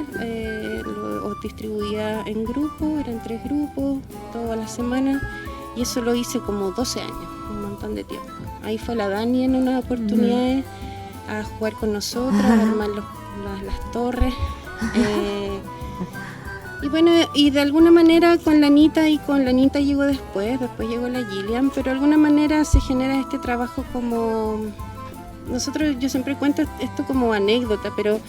lo distribuía en grupos, eran 3 grupos toda la semana, y eso lo hice como 12 años, un montón de tiempo. Ahí fue la Dani en una oportunidad a jugar con nosotros, a armar las torres. Y bueno, y de alguna manera con la Anita, y con la Anita llegó después llegó la Gillian, pero de alguna manera se genera este trabajo como... yo siempre cuento esto como anécdota, pero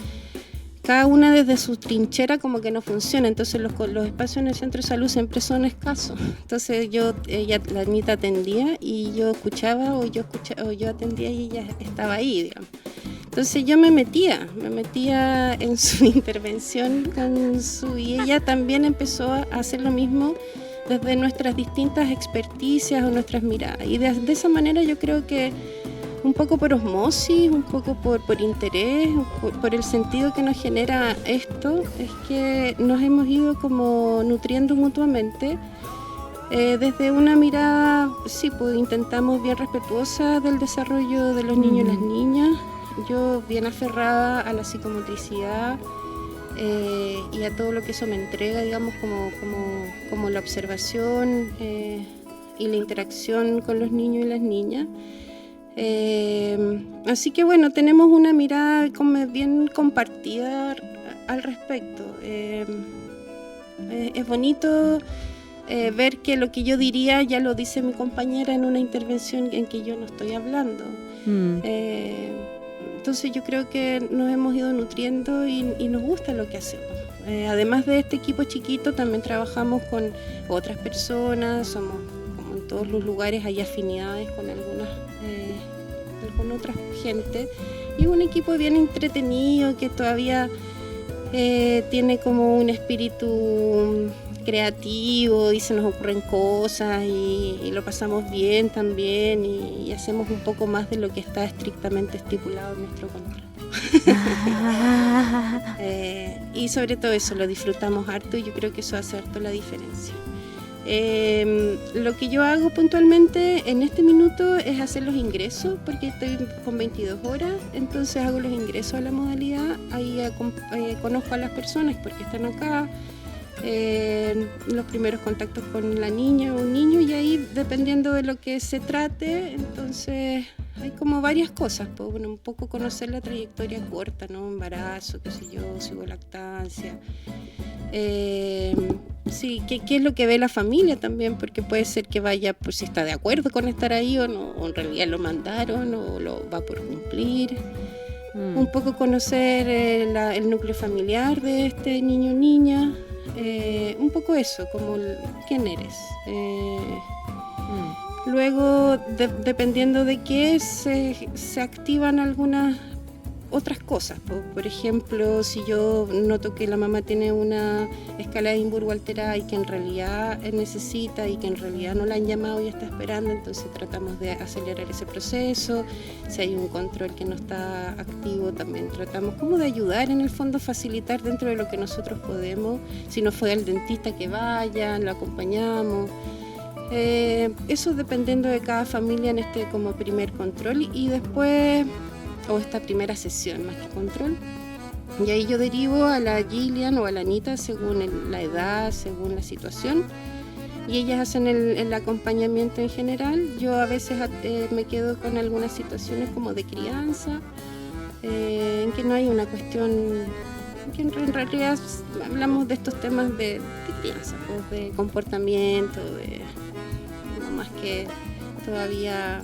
cada una desde su trinchera como que no funciona, entonces los espacios en el centro de salud siempre son escasos. Entonces la Anita atendía y yo escuchaba, o yo atendía y ella estaba ahí, digamos. Entonces yo me metía en su intervención y ella también empezó a hacer lo mismo desde nuestras distintas experticias o nuestras miradas. Y de esa manera yo creo que un poco por osmosis, un poco por interés, por el sentido que nos genera esto, es que nos hemos ido como nutriendo mutuamente desde una mirada, sí, pues intentamos bien respetuosa del desarrollo de los niños y las niñas. Yo bien aferrada a la psicomotricidad y a todo lo que eso me entrega, digamos, como la observación y la interacción con los niños y las niñas. Así que bueno, tenemos una mirada como bien compartida al respecto. Es bonito ver que lo que yo diría ya lo dice mi compañera en una intervención en que yo no estoy hablando. Entonces yo creo que nos hemos ido nutriendo y nos gusta lo que hacemos. Además de este equipo chiquito, también trabajamos con otras personas, somos como en todos los lugares, hay afinidades con con otra gente, y un equipo bien entretenido que todavía tiene como un espíritu creativo y se nos ocurren cosas y lo pasamos bien también y hacemos un poco más de lo que está estrictamente estipulado en nuestro contrato. Y sobre todo eso, lo disfrutamos harto y yo creo que eso hace harto la diferencia. Lo que yo hago puntualmente en este minuto es hacer los ingresos, porque estoy con 22 horas, entonces hago los ingresos a la modalidad, ahí conozco a las personas porque están acá, los primeros contactos con la niña o un niño, y ahí dependiendo de lo que se trate, entonces hay como varias cosas, pues, bueno, un poco conocer la trayectoria corta, ¿no? Embarazo, qué sé yo, psicolactancia, sí, qué es lo que ve la familia también, porque puede ser que vaya, pues si está de acuerdo con estar ahí o no, o en realidad lo mandaron o lo va por cumplir. Un poco conocer el núcleo familiar de este niño o niña, un poco eso, como quién eres. Luego, dependiendo de qué, se activan algunas otras cosas. Por ejemplo, si yo noto que la mamá tiene una escala de Edimburgo alterada y que en realidad necesita y que en realidad no la han llamado y está esperando, entonces tratamos de acelerar ese proceso. Si hay un control que no está activo, también tratamos como de ayudar, en el fondo facilitar dentro de lo que nosotros podemos. Si no fue al dentista, que vayan, lo acompañamos. Eso dependiendo de cada familia en este como primer control y después, o esta primera sesión más que control, y ahí yo derivo a la Gillian o a la Anita según la edad, según la situación, y ellas hacen el acompañamiento en general. Yo a veces me quedo con algunas situaciones como de crianza, en que no hay una cuestión, que en realidad hablamos de estos temas de crianza, pues, de comportamiento, no más que todavía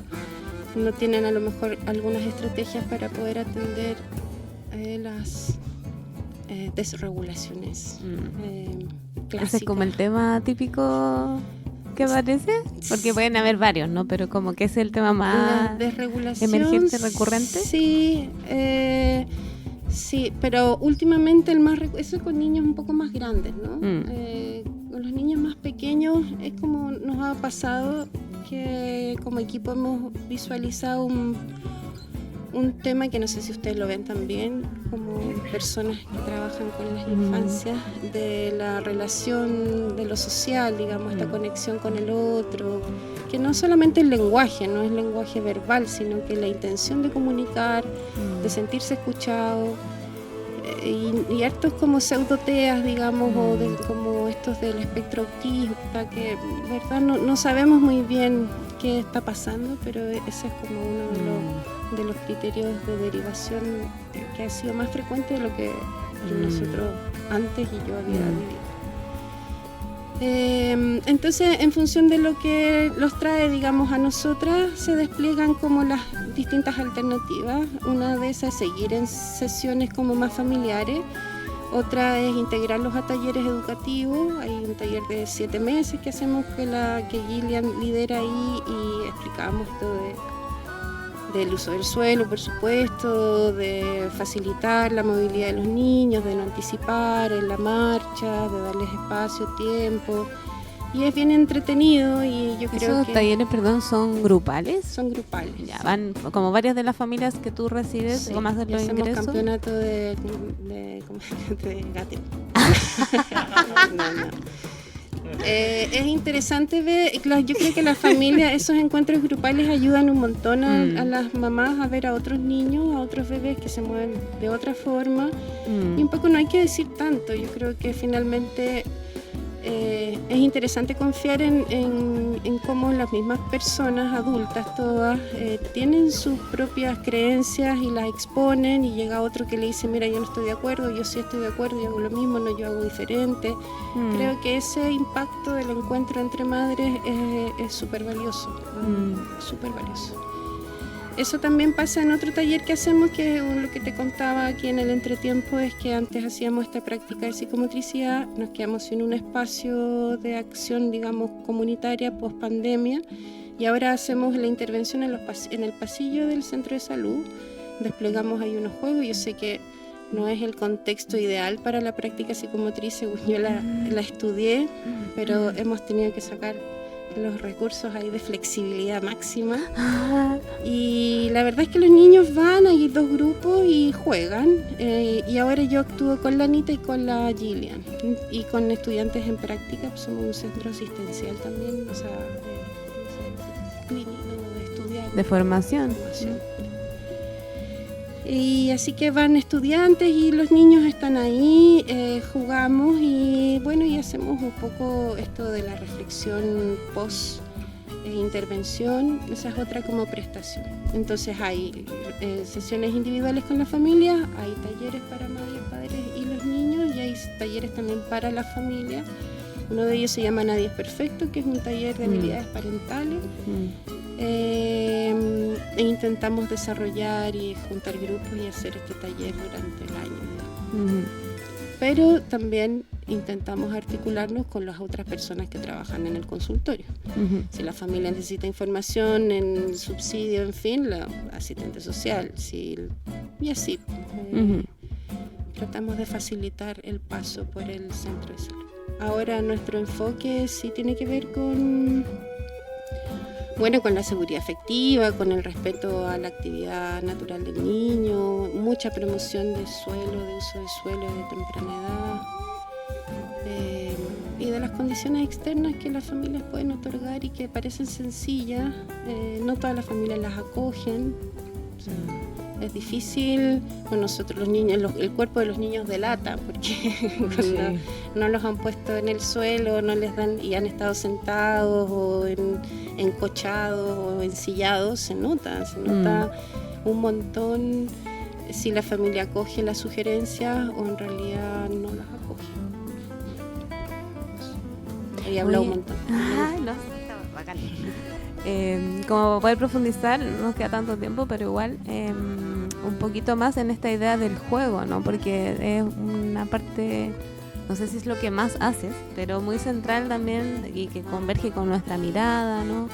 no tienen a lo mejor algunas estrategias para poder atender las desregulaciones clásicas. Ese es como el tema típico que aparece, porque pueden haber varios, ¿no? Pero como que es el tema más emergente, recurrente. Sí, sí, pero últimamente eso es con niños un poco más grandes, ¿no? Con los niños más pequeños es como nos ha pasado que como equipo hemos visualizado un tema que no sé si ustedes lo ven también, como personas que trabajan con las infancias, de la relación, de lo social, digamos, esta conexión con el otro, que no solamente el lenguaje, no es lenguaje verbal, sino que la intención de comunicar, de sentirse escuchado, y hartos como pseudoteas, digamos, o como estos del espectro autista, que verdad no sabemos muy bien qué está pasando, pero ese es como uno de los criterios de derivación que ha sido más frecuente de lo que nosotros antes y yo había vivido. Entonces, en función de lo que los trae, digamos, a nosotras, se despliegan como las distintas alternativas. Una de esas es seguir en sesiones como más familiares. Otra es integrarlos a talleres educativos. Hay un taller de 7 meses que hacemos que Gillian lidera ahí, y explicamos todo del uso del suelo, por supuesto, de facilitar la movilidad de los niños, de no anticipar en la marcha, de darles espacio, tiempo. Y es bien entretenido, y yo creo ¿Esos que... talleres, perdón, son grupales? Son grupales. Ya, van como varias de las familias que tú recibes, Sí, ¿cómo haces los hacemos ingresos? campeonato de gateo. No. Es interesante ver, claro, yo creo que las familias, esos encuentros grupales ayudan un montón a las mamás a ver a otros niños, a otros bebés que se mueven de otra forma, y un poco no hay que decir tanto. Yo creo que finalmente es interesante confiar en cómo las mismas personas adultas todas tienen sus propias creencias y las exponen, y llega otro que le dice, mira, yo no estoy de acuerdo, yo sí estoy de acuerdo, yo hago lo mismo, no, yo hago diferente. Creo que ese impacto del encuentro entre madres es súper valioso, súper valioso. Eso también pasa en otro taller que hacemos, que lo que te contaba aquí en el entretiempo, es que antes hacíamos esta práctica de psicomotricidad, nos quedamos sin un espacio de acción, digamos, comunitaria post pandemia, y ahora hacemos la intervención en el pasillo del centro de salud. Desplegamos ahí unos juegos. Yo sé que no es el contexto ideal para la práctica psicomotriz, según yo la estudié, pero hemos tenido que sacar los recursos ahí de flexibilidad máxima. Y la verdad es que los niños van, hay 2 grupos y juegan, y ahora yo actúo con la Anita y con la Gillian, y con estudiantes en práctica. Pues somos un centro asistencial también, o sea, clínico, de estudiantes, De formación. Y así que van estudiantes y los niños están ahí, jugamos, y bueno, y hacemos un poco esto de la reflexión post intervención. Esa es otra como prestación. Entonces hay sesiones individuales con la familia, hay talleres para madres, padres y los niños, y hay talleres también para la familia. Uno de ellos se llama Nadie es Perfecto, que es un taller de habilidades parentales. E intentamos desarrollar y juntar grupos y hacer este taller durante el año. Pero también intentamos articularnos con las otras personas que trabajan en el consultorio. Si la familia necesita información en subsidio, en fin, la asistente social, y así. Tratamos de facilitar el paso por el centro de salud. Ahora nuestro enfoque sí tiene que ver con la seguridad afectiva, con el respeto a la actividad natural del niño, mucha promoción de suelo, de uso de suelo de temprana edad, y de las condiciones externas que las familias pueden otorgar y que parecen sencillas. No todas las familias las acogen. O sea, es difícil. Con nosotros los niños, el cuerpo de los niños delata, porque cuando no los han puesto en el suelo, no les dan, y han estado sentados o encochados o ensillados, se nota un montón si la familia acoge las sugerencias o en realidad no las acoge. He hablado un montón. No, está bacán. Como poder profundizar, no nos queda tanto tiempo, pero igual un poquito más en esta idea del juego, ¿no? Porque es una parte, no sé si es lo que más haces, pero muy central también, y que converge con nuestra mirada, ¿no?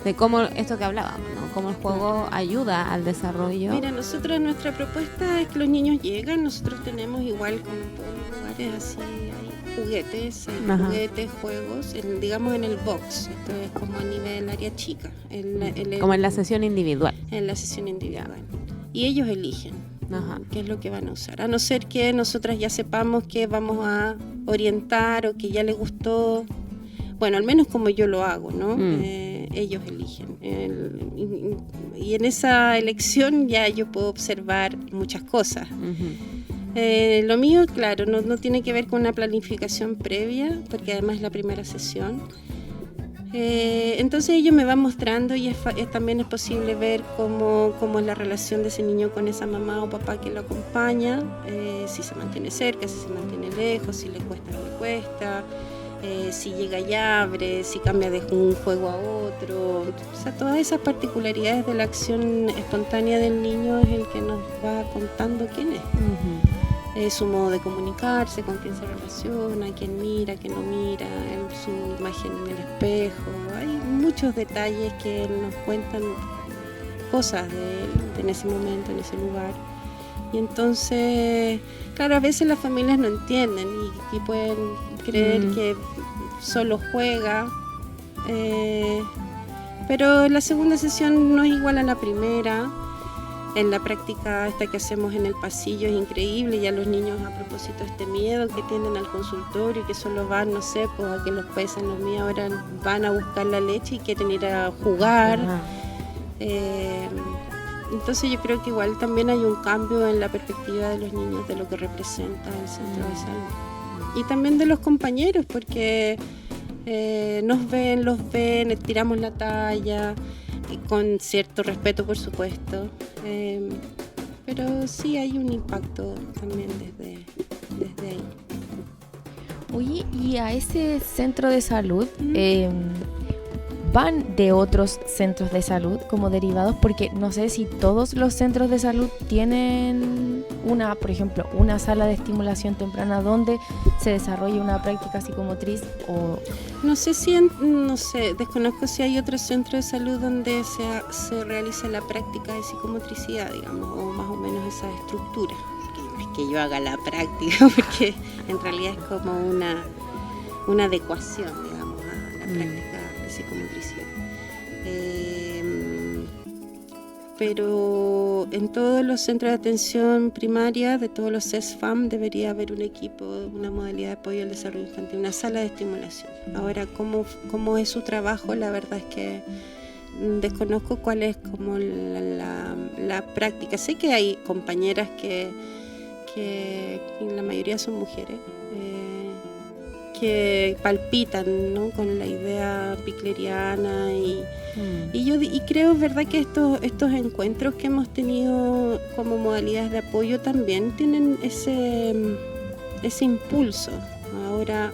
De cómo esto que hablábamos, ¿no? Cómo el juego ayuda al desarrollo. Mira, nosotros, nuestra propuesta es que los niños llegan. Nosotros tenemos, igual como en todos los lugares, así juguetes, juegos, digamos en el box. Esto es como a nivel área chica. Como en la sesión individual. En la sesión individual. Y ellos eligen. Ajá. qué es lo que van a usar, a no ser que nosotras ya sepamos que vamos a orientar o que ya les gustó. Bueno, al menos como yo lo hago, ¿no? Ellos eligen. Y en esa elección ya yo puedo observar muchas cosas. Lo mío, claro, no tiene que ver con una planificación previa, porque además es la primera sesión. Entonces ellos me van mostrando y también es posible ver cómo es la relación de ese niño con esa mamá o papá que lo acompaña, si se mantiene cerca, si se mantiene lejos, si le cuesta o no le cuesta, si llega y abre, si cambia de un juego a otro. O sea, todas esas particularidades de la acción espontánea del niño es el que nos va contando quién es. Su modo de comunicarse, con quién se relaciona, quién mira, quién no mira, su imagen en el espejo. Hay muchos detalles que nos cuentan cosas de él en ese momento, en ese lugar. Y entonces, claro, a veces las familias no entienden y pueden creer que solo juega, pero la segunda sesión no es igual a la primera. En la práctica esta que hacemos en el pasillo es increíble, ya los niños, a propósito de este miedo que tienen al consultorio y que solo van, no sé, pues a que los pesan, los míos ahora van a buscar la leche y quieren ir a jugar. Entonces yo creo que igual también hay un cambio en la perspectiva de los niños de lo que representa el centro de salud. Y también de los compañeros, porque los ven, tiramos la talla, con cierto respeto, por supuesto, pero sí hay un impacto también desde ahí. Oye, ¿y a ese centro de salud van de otros centros de salud como derivados? Porque no sé si todos los centros de salud tienen por ejemplo, una sala de estimulación temprana donde se desarrolla una práctica psicomotriz o... No sé, desconozco si hay otro centro de salud donde se realiza la práctica de psicomotricidad, digamos, o más o menos esa estructura. No es que yo haga la práctica, porque en realidad es como una adecuación, digamos, a la práctica de psicomotricidad. Pero en todos los centros de atención primaria, de todos los CESFAM, debería haber un equipo, una modalidad de apoyo al desarrollo infantil, una sala de estimulación. Ahora, ¿cómo es su trabajo? La verdad es que desconozco cuál es como la práctica. Sé que hay compañeras que la mayoría son mujeres, que palpitan, ¿no?, con la idea pikleriana y creo, es verdad, que estos encuentros que hemos tenido como modalidades de apoyo también tienen ese impulso. Ahora,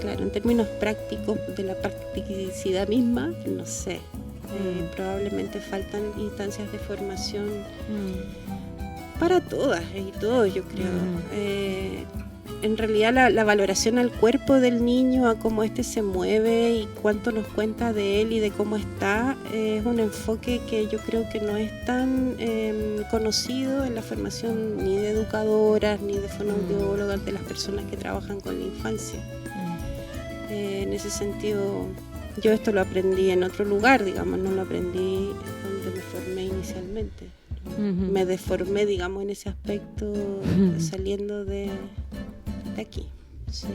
claro, en términos prácticos de la practicidad misma, no sé, probablemente faltan instancias de formación para todas y todos, yo creo. En realidad la valoración al cuerpo del niño, a cómo éste se mueve y cuánto nos cuenta de él y de cómo está, es un enfoque que yo creo que no es tan conocido en la formación ni de educadoras ni de fonoaudiólogas, de las personas que trabajan con la infancia. En ese sentido, yo esto lo aprendí en otro lugar, digamos, no lo aprendí donde me formé inicialmente. Me deformé, digamos, en ese aspecto saliendo de aquí. Sí.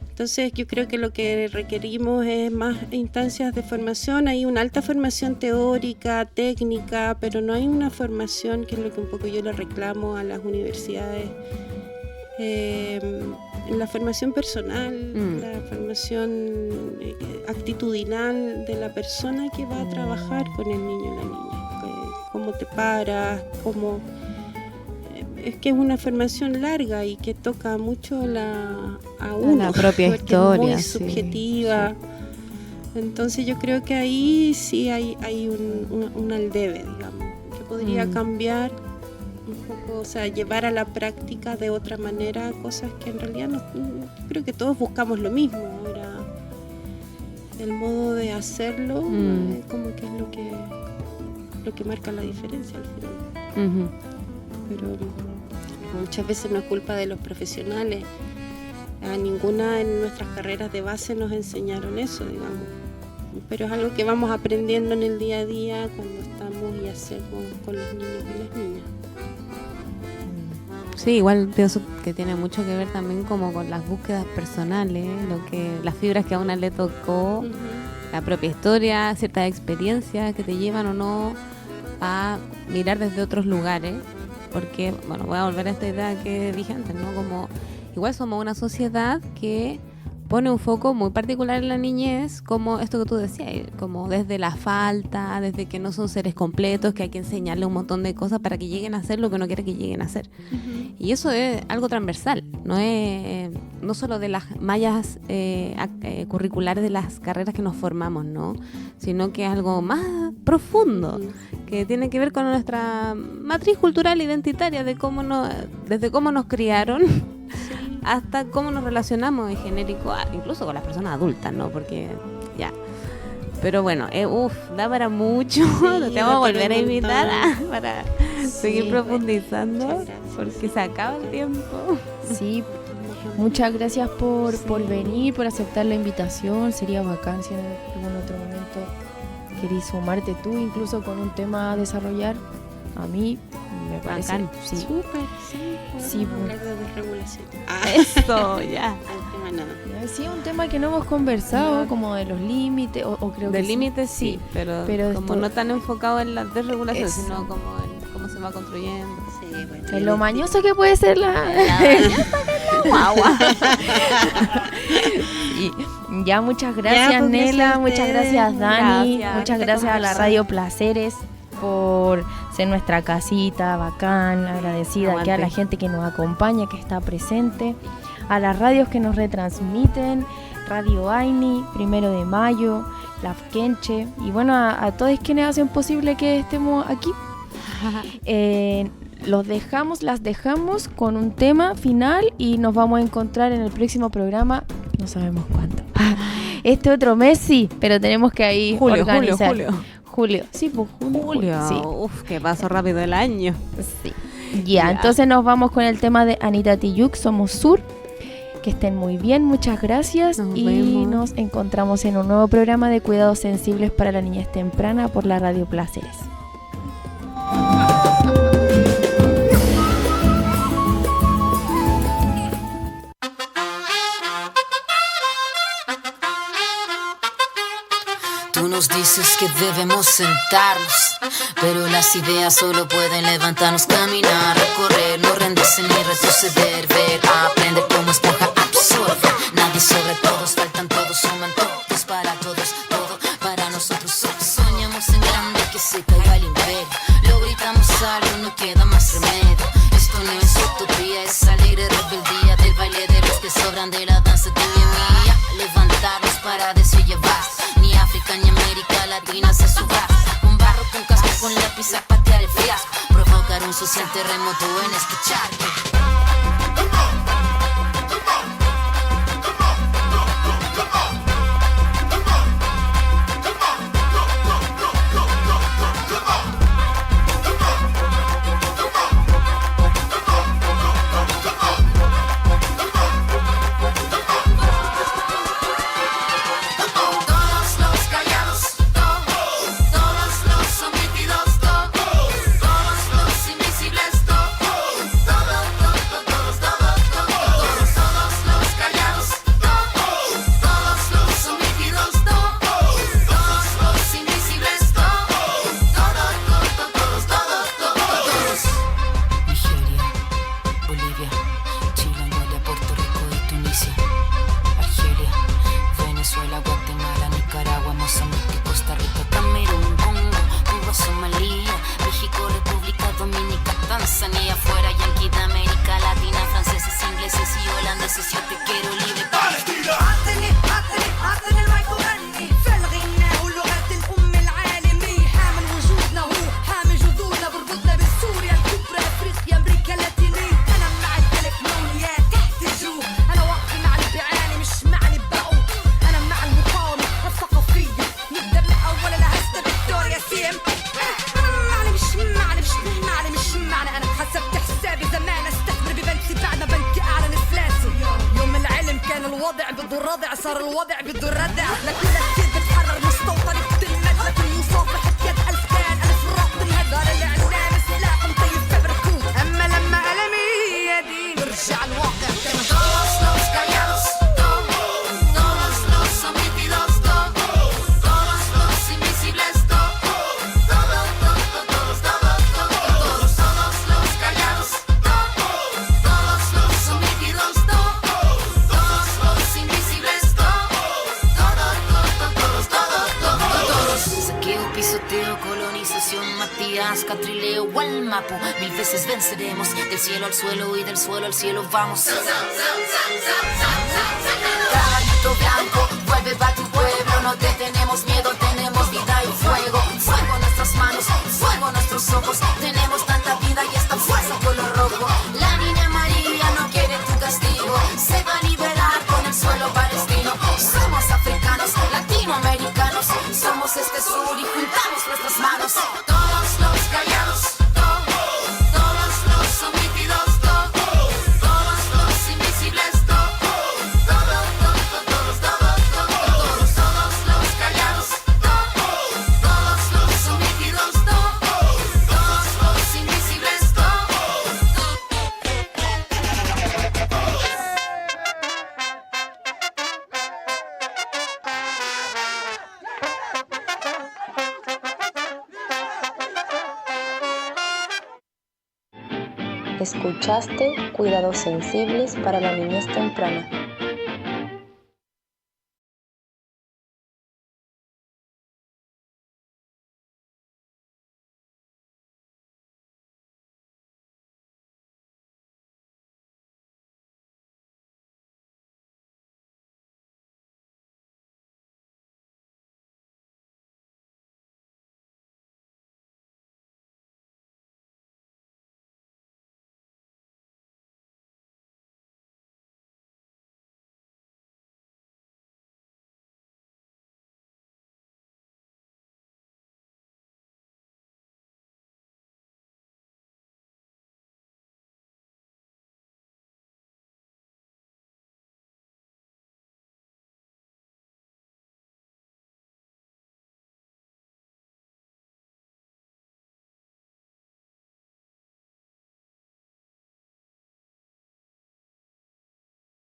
Entonces yo creo que lo que requerimos es más instancias de formación. Hay una alta formación teórica, técnica, pero no hay una formación, que es lo que un poco yo le reclamo a las universidades, la formación personal, la formación actitudinal de la persona que va a trabajar con el niño o la niña. Cómo te paras, es que es una formación larga y que toca mucho a uno, la propia historia, es muy subjetiva. Sí. Entonces yo creo que ahí sí hay un aldebe, digamos, que podría cambiar un poco, o sea, llevar a la práctica de otra manera cosas que en realidad no, creo que todos buscamos lo mismo. Ahora, el modo de hacerlo como que es lo que marca la diferencia al final. Pero muchas veces no es culpa de los profesionales. A ninguna en nuestras carreras de base nos enseñaron eso, digamos. Pero es algo que vamos aprendiendo en el día a día cuando estamos y hacemos con los niños y las niñas. Sí, igual pienso que tiene mucho que ver también como con las búsquedas personales, las fibras que a una le tocó, la propia historia, ciertas experiencias que te llevan o no a mirar desde otros lugares, porque, bueno, voy a volver a esta idea que dije antes, ¿no? Como igual somos una sociedad que pone un foco muy particular en la niñez, como esto que tú decías, como desde la falta, desde que no son seres completos, que hay que enseñarle un montón de cosas para que lleguen a hacer lo que uno quiere que lleguen a hacer. Y eso es algo transversal, no solo de las mallas curriculares de las carreras que nos formamos, ¿no? Sino que es algo más profundo, que tiene que ver con nuestra matriz cultural identitaria, desde cómo nos criaron hasta cómo nos relacionamos en genérico, incluso con las personas adultas, ¿no? Porque ya. Pero bueno, da para mucho. Te vamos a volver a invitar para seguir profundizando, porque se acaba el tiempo. Sí, muchas gracias por venir, por aceptar la invitación. Sería bacán si en algún otro momento querís sumarte tú, incluso con un tema a desarrollar. A mí me parece bacán. Sí. Súper, Sí, hablar de desregulación. Eso, ya. Sí, un tema que no hemos conversado, como de los límites, o creo que de límites sí, pero como no tan enfocado en la desregulación, sino como en cómo se va construyendo. Sí, bueno, en lo mañoso que puede ser la guagua. Y ya, muchas gracias, ya, pues, Nela, gracias muchas gracias, Dani, muchas que gracias a la conversar. Radio Placeres por ser nuestra casita, bacán, agradecida Aguante. que a la gente que nos acompaña, que está presente, a las radios que nos retransmiten, Radio Aini, 1 de Mayo, La Fkenche, y bueno, a todos quienes hacen posible que estemos aquí. Las dejamos con un tema final y nos vamos a encontrar en el próximo programa, no sabemos cuánto. Este otro mes sí, pero tenemos que ahí organizar. Julio, sí, pues Julio. Sí. Uf, que pasó rápido el año. Sí. Ya, entonces nos vamos con el tema de Anita Tijoux, Somos Sur. Que estén muy bien, muchas gracias. Nos y vemos. nos encontramos en un nuevo programa de cuidados sensibles para la niñez temprana por la Radio Placeres. Tú nos dices que debemos sentarnos, pero las ideas solo pueden levantarnos, caminar, recorrer, no rendirse ni retroceder, ver, aprender como esponja absorbe. Nadie sobre todos, faltan todos, suman todos para todos, todo para nosotros. Soñamos en grande que se caiga el imperio, lo gritamos algo, no queda más remedio. Esto no es utopía, es alegre rebeldía del baile de los que sobran de la danza de mi mía. Levantarnos para decir llevar. Ni África ni América Latina se suba. Con barro, con casco, con lápiz a patear el fiasco. Provocar un social terremoto en este charco. صار الوضع بده الردع لكل كثير بتحرر مستوطن بتلمد لكل مصافحة يد ألف كان ألف راق بالهد صار الإعلام سلاح مطيب كبركوت أما لما ألمي Catrileo o al Mapu. 1000 veces venceremos, del cielo al suelo y del suelo al cielo vamos. Caballito blanco, vuelve pa' tu pueblo. No te tenemos miedo, tenemos vida y fuego. Fuego en nuestras manos, fuego en nuestros ojos. Tenemos tanta vida y esta fuerza color rojo. La niña María no quiere tu castigo, se va a liberar con el suelo palestino. Somos africanos, latinoamericanos, somos este sur y juntamos nuestras manos. Todos los callados, todos los sometidos, todos los invisibles, todos los callados, todos los sometidos, todos los invisibles, Escuchaste Cuidados Sensibles para la Niñez Temprana.